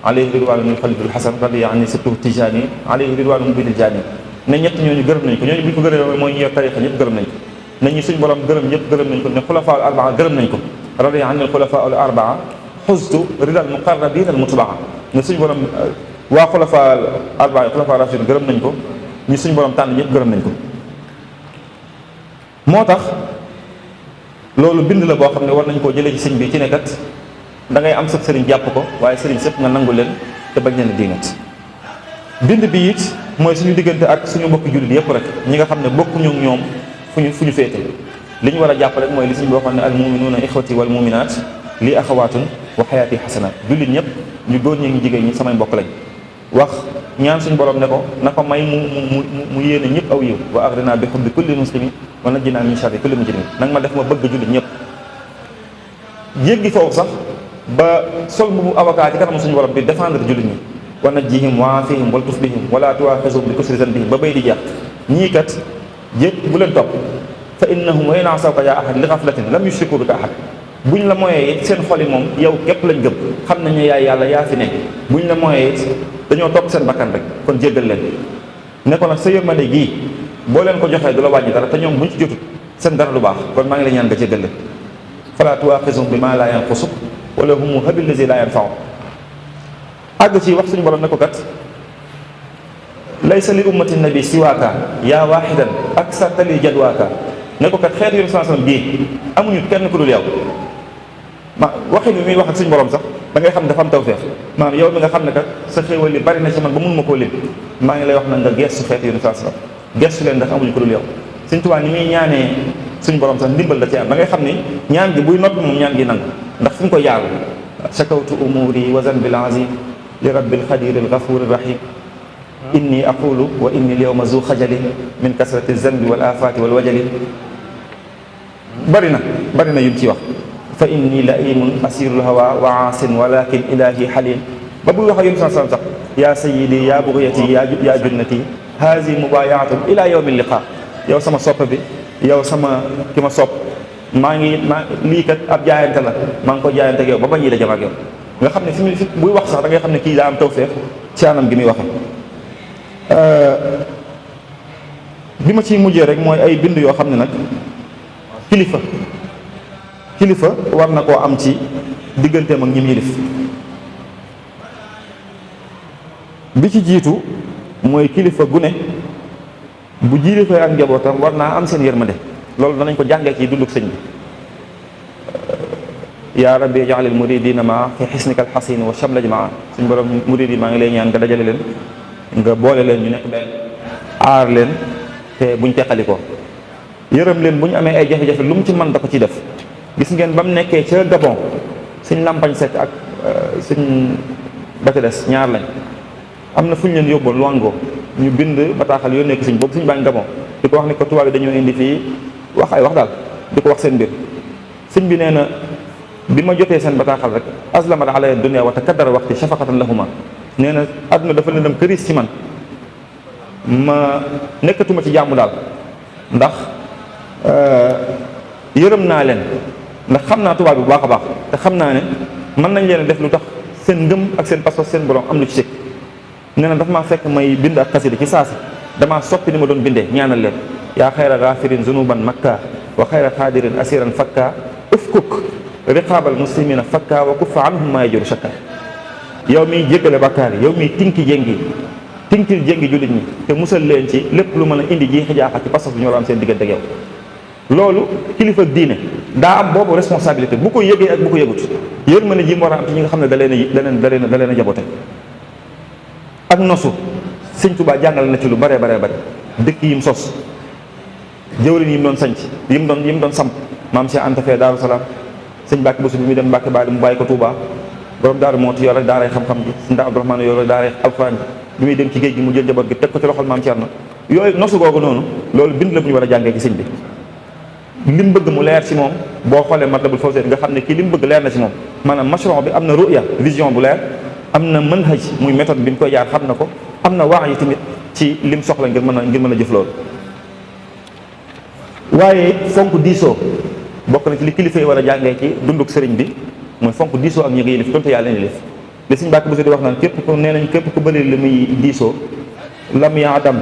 alayhi ridwaanu min xaliful hasan radiya anni sibtuhu tijaani alayhi ridwaanu mubidil jaani ne ñett ñooñu gërëm nañ ko ñooñu bu ñu ko gërëm mooy ñi yor tarixa ñëpp gërëm nañ ko ne ñi suñ borom gërëm ñëpp gërëm nañ ko ne xulafaa al arbaa gërëm nañ ko radiya anni xulafaa al arbaa xustu ridal muqarrabin al mutbaa ne suñ borom waa xulafaa arbaa xulafaa rashidin gërëm nañ ko ñi suñ borom tànn ñëpp gërëm nañ ko moo tax loolu bind la boo xam ne war nañ koo jëlee ci sëñ bi ci nekkat da ngay am sëb sëriñ jàpp ko waaye sëriñ sëpp nga nangu leen te bañ leen a diingat bind bi it mooy suñu diggante ak suñu mbokki jullit yëpp rek ñi nga xam ne bokkuñu ak ñoom fu ñu féete li ñu war a jàpp rek mooy li suñ bi waxoon ne al muminuuna ixwati wal muminaat lii axawaatun wa xayaati xasanaat jullit ñëpp ñu góor ñi ngi jigéen ñi samay mbokk lañ wax ñaan suñ borom ne ko na ko may mu yéene ñëpp aw yiw wa aghrina bi hubbi kulli muslimin wa najjina min sharri kulli mujrimin nag ma def ma bëgg jullit ñëpp jéggi foofu sax ba sol bu avocat ci kanam suñu borom bi défendre jullit ñi wa najjihim wa aafihim wal tuf bihim wala tuwaaxisum bi kusri zanbihim ba bay di jeex ñii kat jépp bu leen topp fa innahum wa in asawka yaa ahad li ghaflatin lam yushriku bika ahad buñ la mooyee it seen xol yi moom yow képp lañ gëm xam nañ ne yaay yàlla yaa fi nekk buñ la mooyee it dañoo topp seen bakkan rek kon jéggal leen ne ko nag sa yërmande gii boo leen ko joxee du la wàññi dara te ñoom buñ ci jotut seen dara du baax kon maa ngi la ñaan nga jéggal leen fala tuwaaxisum bi maa laa yanqusuk wala humu habil lazi laa yanfa'u àgg ci wax suñu borom ne ko kat laysa li ummati nabi siwaaka yaa waaxidan aksarta li jadwaaka ne ko kat xeetu Yonent sallam bii amuñu kenn ku dul yow waxin bi muy wax ak suñu borom sax da ngay xam dafa am tawfeex maanaam yow mi nga xam ne kat sa xéewal li bari na ci man ba mun ma koo lim maa ngi lay wax nag nga gestu xeetu Yonent sallam gestu leen ndax amuñu ko dul yow Sëñ Tuubaa ni muy ñaanee suñu borom sax ndimbal da ci am da ngay xam ni ñaan gi buy noppi moom ñaan gi nangu ndax fi mu ko yaaru shakawtu umuri wa zanbil azim li rabbil xadir al gafur rahim inni aqulu wa inni al yawma zu xajali min kasrati zanbi wal afati wal wajali bari na yum ci wax fa inni laimun asirul hawa wa aasin walakin ilahi halim ba buy wax ak yum sax ya sayyidi ya bugyati ya junnati hazi mubayatun ila yawmi liqa yow sama sopp bi yow sama ki ma sopp lii kat ab jaayante la maa ngi ko jaayante ak yow ba bañ yi la jëm ak yow nga xam ne fi buy wax sax da ngay xam ne kii daa am tawfeex ci anam gi muy waxe bi ma ciy mujjee rek mooy ay bind yoo xam ne nag kilifa war na koo am ci digganteem ak ñim yilif bi ci jiitu mooy kilifa gu ne bu jiilifee ak njabootam war naa am seen yërmande loolu danañ ko jàngee ci dunduk sëñ bi yaa rabbi ij'alil muridina maa fi xisnikal xasin wa shamlaj maa suñ borom murid yi maa ngi lay ñaan nga dajale leen nga boole leen ñu nekk benn aar leen te buñ teqali ko yërëm leen bu ñu amee ay jafe-jafe lu mu ci mën da ko ciy def gis ngeen ba mu nekkee ca Gabon suñ Lampagne Seck ak suñ ba ca des ñaar lañ am na fu ñu leen yóbboon Luango ñu bind bataaxal yónnee ko suñ boobu suñ baa ngi Gabon di ko wax ni ko tubaab yi dañoo indi fii wax ay wax daal di ko wax seen mbir sëñ bi nee na bi ma jotee seen bataaxal rek aslamat alaya dunia wa takaddara waxti shafaqatan lahuma nee na àdduna dafa leen dem këriis ci man ma nekkatuma ci jàmm daal ndax yërëm naa leen ndax xam naa tubaab bi bu baax a baax te xam naa ne mën nañ leen def lu tax seen ngëm ak seen pas-pas seen borom am lu ci sëkk nee na dafa maa fekk may bind ak xasida ci saasi damaa soppi ni ma doon bindee ñaanal leen yaa xayra gaafirin zunuban makka wa xayra xaadirin asiran fakka ufkuk riqaabal muslimina fakka wa kuffa anhum maa yajuru shakka yow miy jéggale bàkkaar yi yow miy tinkil jéngi jullit ñi te musal leen ci lépp lu mën a indi jiixi jaaxa ci pas-pas bu ñu war a am seen diggante ak yow loolu kilifa diine daa am boobu responsabilité bu ko yëgee ak bu ko yëgut yërmande ji mu war a am ci ñi nga xam ne da leen a jaboote ak nosu sëñ Tuubaa jàngale na ci lu bare dëkk yim sos jëwrin yim doon sanc yim doon samp maam Cheikh Anta fee Daaru Salaam sëñ Mbàkke Buso bi muy dem Mbàkke Baari mu bàyyi ko Tuubaa borom Daaru Mooti yore daaray xam-xam ji sëñ Abdourahmane yore daaray alxuraan ji bi muy dem ci géej gi mu jël njaboot gi teg ko ci loxol maam Cerno yooyu nosu googu noonu loolu bind la bu ñu war a jàngee ci sëñ bi li mu bëgg mu leer ci moom boo xoolee Matlabul Fawzayni nga xam ne kii li mu bëgg leer na ci moom maanaam mashru' bi am na ruya vision bu leer am na manhaj muy méthode bi mu koy jaar xam na ko am na wax yi tamit ci lim soxla ngir mën a jëf loolu waaye fonk diisoo bokk na ci li kilifa yi war a jàngee ci dunduk sëriñ bi mooy fonk diisoo ak ñi nga yilif donte yàlla leen yilif li Sëñ Mbàkke Buso di wax naan képp ku bëri li muy diisoo lam yaadam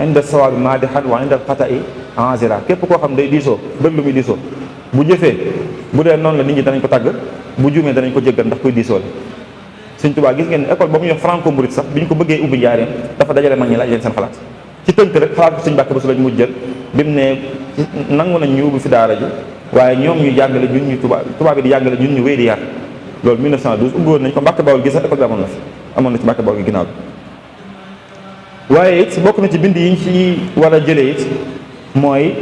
inda sawaabi maadihan wa inda xata'i anzira képp koo xam day diisoo bëri lu muy diisoo bu jëfee bu dee noonu la nit ñi danañ ko tàgg bu juumee danañ ko jéggal ndax koy diisoo la Sëñ Tuubaa gis ngeen école ba mu yox franco mouride sax bi ñu ko bëggee ubbi njaareem dafa dajale mag ñi laaj leen seen xalaat ci tënk rek xalaat ko Sëñ Mbàkke Buso lañ mujj jël bi mu ne nangu nañ ñu ubbi fi daara ji waaye ñoom ñu jàngale ñun ñu tubaab bi di jàngale ñun ñu wéy di yar loolu 1912 ubbi woon nañ ko Mbàkke Bawol gi sax école bi amoon na ci Mbàkke Bawol gi ginnaaw bi waaye it bokk na ci bind yi ñu ci war a jëlee it mooy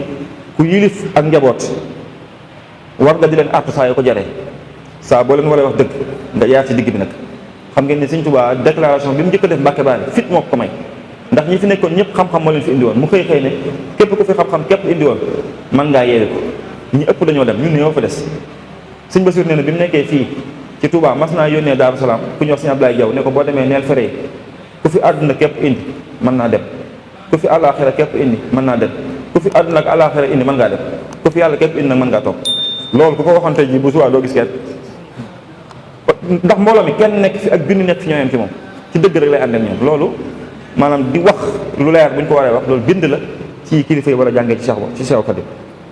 ku yilif ak njaboot war nga di leen àttu saa yoo ko jaree saa boo leen war a wax dëgg nga yaar ci digg bi nag. xam ngeen ne Sëñ Tuubaa déclaration bi mu njëkk a def Mbàkke Baari fit moo ko may ndax ñi fi nekkoon ñëpp xam-xam moo leen fi indi woon mu xëy xëy ne képp ku fi xam-xam képp indi woon man ngaa yeewe ko ñi ëpp dañoo dem ñun ñoo fa des. Sëñ Basiru nee na bi mu nekkee fii ci Touba mas naa yónnee Daaru Salaam ku ñuy wax Sëñ Ablaye Jaw ne ko boo demee neel fere ku fi àdduna képp indi mën naa dem ku fi àllaaxira képp indi mën naa dem ku fi àdduna ak àllaaxira indi mën ngaa dem ku fi yàlla képp indi nag mën ngaa toog loolu ku ko waxante ji bu subaa doo gis kenn ndax mbooloo mi kenn nekk fi ak junni nekk fi ñooyam ci moom ci dëgg rek lay ànd ak ñoom loolu maanaam di wax lu leer bu ñu ko waree wax loolu bind la ci kilifa yi war a jàngee ci Cheikh Xadim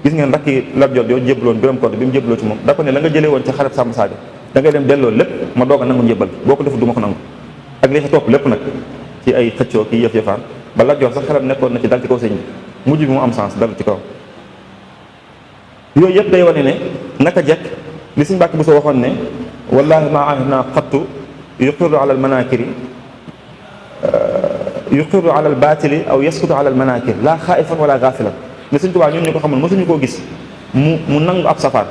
gis ngeen rakki Lat Joor yoo jébloon Biram Kodde bi mu jébloo ci moom da ko ne la nga jëlee woon ci xarit Samba Sadio da ngay dem delloo lépp ma doog a nangu njëbbal boo ko defut du ma ko nangu ak li ci topp lépp nag ci ay xëccoo kii yëf-yëfaan ba Lat Joor sax xelam nekkoon na ci dal ci kaw sëñ bi mujj bi mu am sens dal ci kaw yooyu yëpp day wane ne naka jekk li Sëñ Mbàkke Buso waxoon ne wallahi ma ahidna xattu yuqiru ala al manakiri yuqiru ala al batili aw yaskutu ala al manakir la xaifan wala gafilan ne Sëñ Tuubaa ñun ñu ko xamul mosuñu koo gis mu nangu ab safaan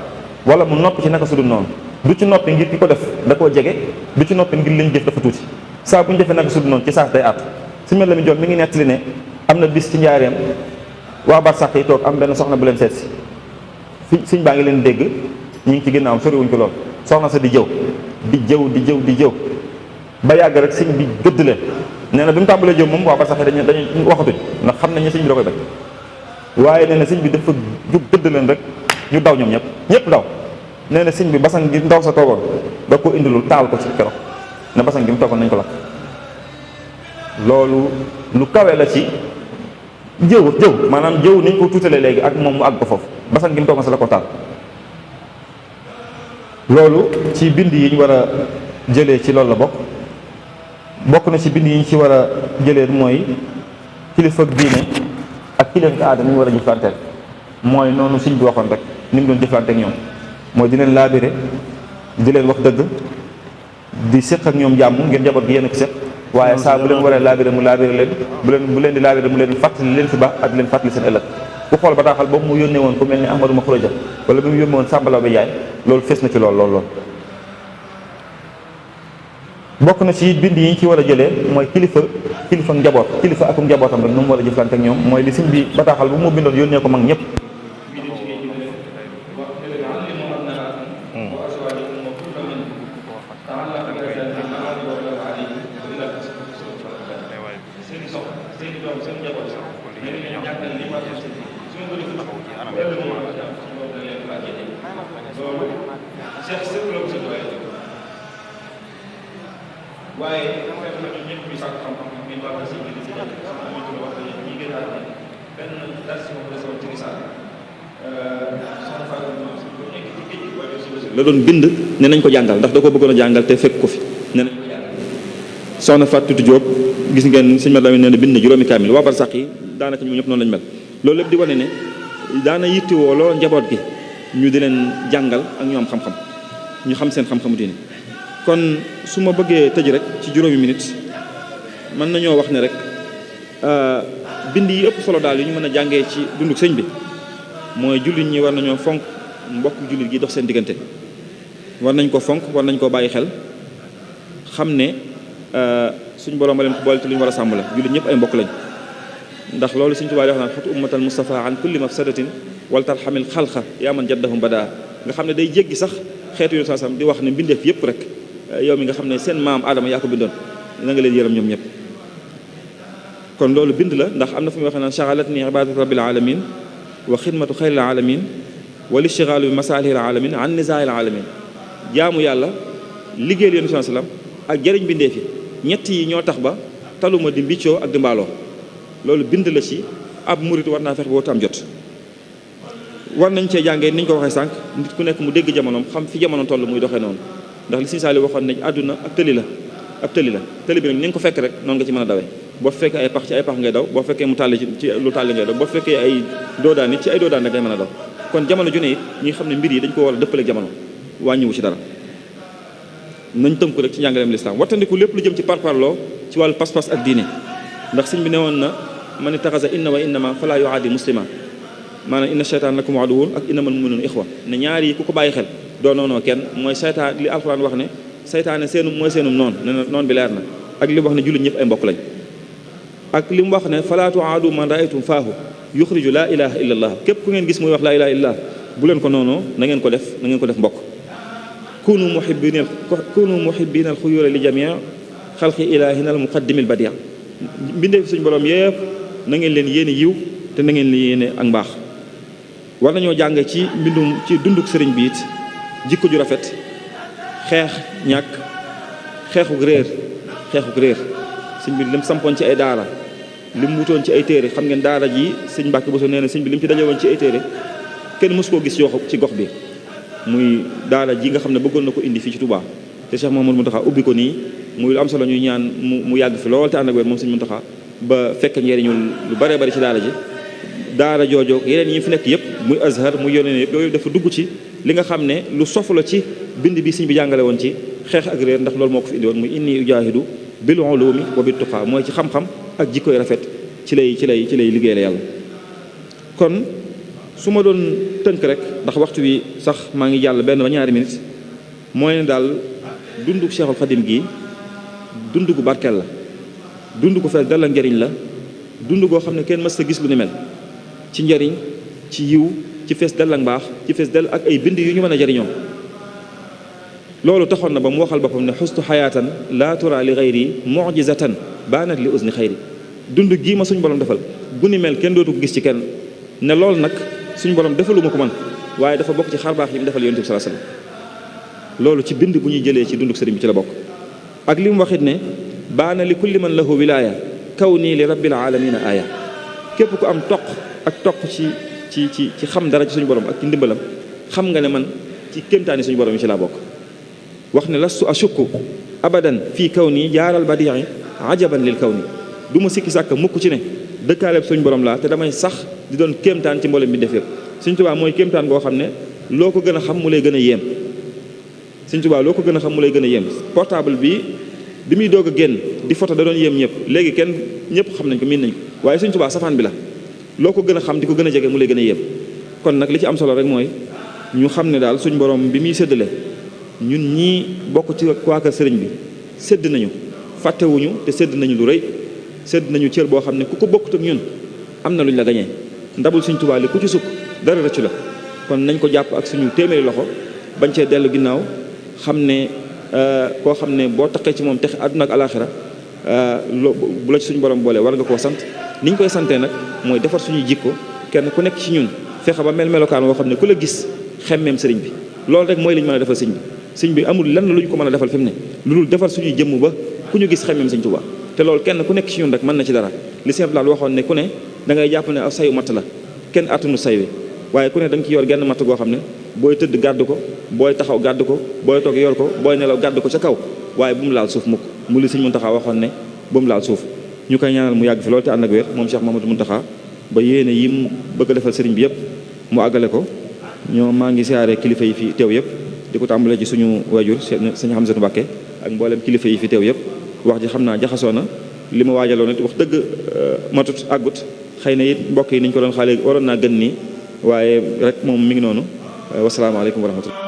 wala mu noppi ci naka sudul noonu du ci noppi ngir ki ko def da koo jege du ci noppi ngir liñ def dafa tuuti saa bu ñu defee naka sudul noonu ci saas day àttu Sëñ Mat Lamin Jóob mi ngi nettali ne am na bis ci njaareem waa barsàq yi toog am benn soxna bu leen seet si sëñ baa ngi leen dégg ñu ngi ci ginnaawam soriwuñ ko lool soxna sa di jëw di jëw ba yàgg rek sëñ bi gëdd leen nee na bi mu tàmbalee jëw moom waa barsàq yi dañu waxatuñ ndax xam nañ ne sëñ bi da koy bañ waaye nee na sëñ bi dafa jug gëdd leen rek ñu daw ñoom ñëpp daw nee na sëñ bi basan gi ndaw sa toogoon da ko indilul taal ko ci keroog ne basan gi mu toogoon nañ ko lakk loolu lu kawe la ci jëw maanaam jëw niñ ko tuutalee léegi ak moom mu àgg ko foofu basan gi mu toogoon sa la ko taal loolu ci bind yi ñu war a jëlee ci loolu la bokk na ci bind yi ñu ci war a jëlee mooy kilifa diine ak kilifa aada ni ñu war a jëflanteel mooy noonu sëñ bi waxoon rek ni mu doon jëflante ak ñoom mooy di leen laabire di leen wax dëgg di séq ak ñoom jàmm ngeen njaboot gi yéen a ko séq waaye saa bu leen waree laabire mu laabire leen bu leen di laabire mu leen fàttali leen fi baax ak di leen fàttali seen ëllëg ku xool bataaxal boobu mu yónnee woon ku mel ni Ahmadou Makhourédia wala bi mu yónnee woon Samba Laobé Ndiaye loolu fees na ci lool bokk na ci bind yi ñu ci war a jëlee mooy kilifa njaboot kilifa akum njabootam rek nu mu war a jëflante ak ñoom mooy li sëñ bi bataaxal bu mu bindoon yónnee ko mag ñëpp waaye dama koy wax ñëpp ñu sàkk xam-xam ngeen war a si gën si nekk ñu ko wax ñi gën a benn dal si moom la sama ci risaal soxna Fatou nekk ci géej gi la doon bind ne nañ ko jàngal ndax da ko bëggoon a jàngal te fekk ko fi ne nañ ko jàngal soxna Fatou Diop gis ngeen sëñ Mat Lamin nee na bind na juróomi kaamil waa barsàq yi daanaka ñoom ñëpp noonu lañ mel loolu lépp di wane ne daana yittewoo loo njaboot gi ñu di leen jàngal ak ñoom xam-xam ñu xam seen xam-xamu diine kon su ma bëggee tëj rek ci juróomi minute mën nañoo wax ne rek bind yi ëpp solo daal yu ñu mën a jàngee ci dunduk sëñ bi mooy jullit ñi war nañoo fonk mbokk jullit gi dox seen diggante war nañ ko fonk war nañ koo bàyyi xel xam ne suñ borom a leen ko boole te lu ñu war a sàmm la jullit ñëpp ay mbokk lañ ndax loolu Sëñ Tuubaa di wax naan xut ummatal Mustafa an kulli mafsadatin wal tarxamil xalqa yaa man jaddahum badaa nga xam ne day jéggi sax xeetu yu saasam di wax ne mbindeef yëpp rek yow mi nga xam ne seen maam Adama yaa ko bindoon na nga leen yërëm ñoom ñëpp kon loolu bind la ndax am na fu muy waxee naan shaghalat ni ibadatu rabbil alamin wa xidmatu xayril alamin wal ishtighalu bi masalihil alamin an nisaa'il alamin jaamu yàlla liggéeyal yonent bi sallam ak jëriñ bindeef yi ñett yi ñoo tax ba taluma di mbiccoo ak di mbaaloo loolu bind la ci ab murit war naa fex ba wootu am jot war nañ cee jàngee ni ñu ko waxee sànq nit ku nekk mu dégg jamonoom xam fi jamono toll muy doxee noonu ndax li Sëñ Saaliw waxoon ne àdduna ab tëli la tëli bi nag ni nga ko fekk rek noonu nga ci mën a dawee boo fekkee ay pax ci ay pax ngay daw boo fekkee mu tàlli ci lu tàlli ngay daw boo fekkee ay doodaan it ci ay doodaan rek ngay mën a daw kon jamono ju ne it ñi xam ne mbir yi dañ ko war a dëppaleeg jamono wàññiwu ci dara nañ tënku rek ci njàngaleem lislaam wattandiku lépp lu jëm ci parparloo ci wàllu pas-pas ak diine ndax sëñ bi ne woon na man itaxasa inna wa innama fala yuaadi muslima maanaam inna sheytaan lakum aduwwun ak innamal mu'minuuna ixwa ne ñaar yi ku ko bàyyi xel doo noonoo kenn mooy seytaan li alxuraan wax ne seytaane mooy seenum noonu ne na noonu bi leer na ak li mu wax ne jullit ñëpp ay mbokk lañ ak li mu wax ne falaa tuaadu man raaytum faahu yuxriju laa ilaha illa allah képp ku ngeen gis muy wax laa ilaha illa bu leen ko noonoo na ngeen ko def mbokk kunu muhibbina al xuyura li jamia xalqi ilahina al muqaddimi al badia mbindee fi suñu borom yëpp na ngeen leen yéene yiw te na ngeen leen yéene ak mbaax war nañoo jàng ci dunduk sëriñ bi it jikko ju rafet xeex ñàkk xeexuk réer sëñ bi lim sampoon ci ay daara lim wutoon ci ay téere xam ngeen daara ji sëñ Mbàkke Bousso nee na sëñ bi lim ci dajewoon ci ay téere kenn mësu koo gis ci gox bi muy daara ji nga xam ne bëggoon na ko indi fii ci Touba te Cheikh Mouhamadou Mountakha ubbi ko nii muy lu am solo ñuy ñaan mu yàgg fi lool te ànd ak wér moom sëñ Mountakha ba fekk njëriñu lu bare bari ci daara ji daara joojo yeneen yi fi nekk yëpp muy Azhar muy yoneen yëpp yooyu dafa dugg ci li nga xam ne lu sofu la ci bind bi sëñ bi jàngale woon ci xeex ak réer ndax loolu moo ko fi indi woon muy inni ujaahidu bil ulumi wa bit tuqaa mooy ci xam-xam ak jikkoy rafet ci lay liggéey la yàlla. kon su ma doon tënk rek ndax waxtu wi sax maa ngi jàll benn ba ñaari minutes mooy ne daal dundu Cheikhul Khadim gi dund gu barkeel la dund gu fees dal la njëriñ la dund goo xam ne kenn mës a gis lu ni mel ci njëriñ ci yiw ci fees dell ak mbaax ci fees dell ak ay bind yu ñu mën a jëriñoo loolu taxoon na ba mu waxal boppam ne xustu xayaatan laa tura li xayri mujizatan baanat li usni xayri dund gii ma suñu borom defal gu ni mel kenn dootu ko gis ci kenn ne loolu nag suñu borom defaluma ko man waaye dafa bokk ci xarbaax yi mu defal yonent bi sallallahu alayhi wasallam loolu ci bind bu ñuy jëlee ci dunduk sëriñ bi ci la bokk ak li mu waxit ne baana li kulli man lahu wilaaya kaw nii li rabbil alamina aaya képp ku am toq ci xam dara ci suñu borom ak ci ndimbalam xam nga ne man ci kéemtaani suñu borom yi ci laa bokk wax ne lastu ashukku abadan fii kaw nii jaaral badii ajaban lil kaw nii du ma sikki sàkk mukk ci ne dëkkaaleeb suñu borom laa te damay sax di doon kéemtaan ci mboolem bi def yëpp Sëñ Tuubaa mooy kéemtaan boo xam ne loo ko gën a xam mu lay gën a yéem Sëñ Tuubaa loo ko gën a xam mu lay gën a yéem portable bi muy doog a génn di photo da doon yéem ñëpp léegi ñëpp xam nañ ko miin nañ ko waaye Sëñ Tuubaa safaan bi la loo ko gën a xam di ko gën a jege mu lay gën a yéem kon nag li ci am solo rek mooy ñu xam ne daal suñu borom bi muy séddale ñun ñii bokk ci waa kër sëriñ bi sédd nañu fàttewuñu te sédd nañu lu rëy sédd nañu cër boo xam ne ku ko bokkut ak ñun am na luñ la gañee ndabul Sëñ Tuubaa li ku ci sukk dara rëccu la kon nañ ko jàpp ak suñu téeméeri loxo bañ cee dellu ginnaaw xam ne koo xam ne boo taqee ci moom texe àdduna ak alaaxira bu la ci suñu borom boole war nga koo sant ni ñu koy santee nag mooy defar suñuy jikko kenn ku nekk ci ñun fexe ba melokaan woo xam ne ku la gis xemmeem sëriñ bi loolu rek mooy li ñu mën a defal sëñ bi amul lenn lu ñu ko mën a defal fi mu ne lu dul defar suñuy jëmm ba ku ñu gis xemmeem Sëñ Tuubaa te loolu kenn ku nekk ci ñun rek mën na ci dara li Sëñ Abdou Lahad waxoon ne ku ne da ngay jàpp ne aw sayu matt la kenn attunu say wi waaye ku ne da nga ci yor genn matt goo xam ne booy tëdd gàdd ko booy taxaw gàdd ko booy toog yor ko booy nelaw gàdd ko ca kaw waaye bu mu laal suuf mukk mu li Sëñ Muntaxa waxoon ne bu mu laal suuf ñu koy ñaanal mu yàgg fi loolu te ànd ak wér moom Cheikh Mouhamadou Mountakha ba yéene yi mu bëgg a defal sëriñ bi yëpp mu àggale ko maa ngi siyaare kilifa yi fi teew yëpp di ko tàmbalee ci suñu waajur sëñ Hamzatu Mbàkke ak mboolem kilifa yi fi teew yëpp wax ji xam naa jaxasoo na li ma waajaloon it wax dëgg matut àggut xëy na it mbokk yi niñ ko doon xaale waroon naa gën nii waaye rek moom mi ngi noonu wasalaamaaleykum wa rahmatullah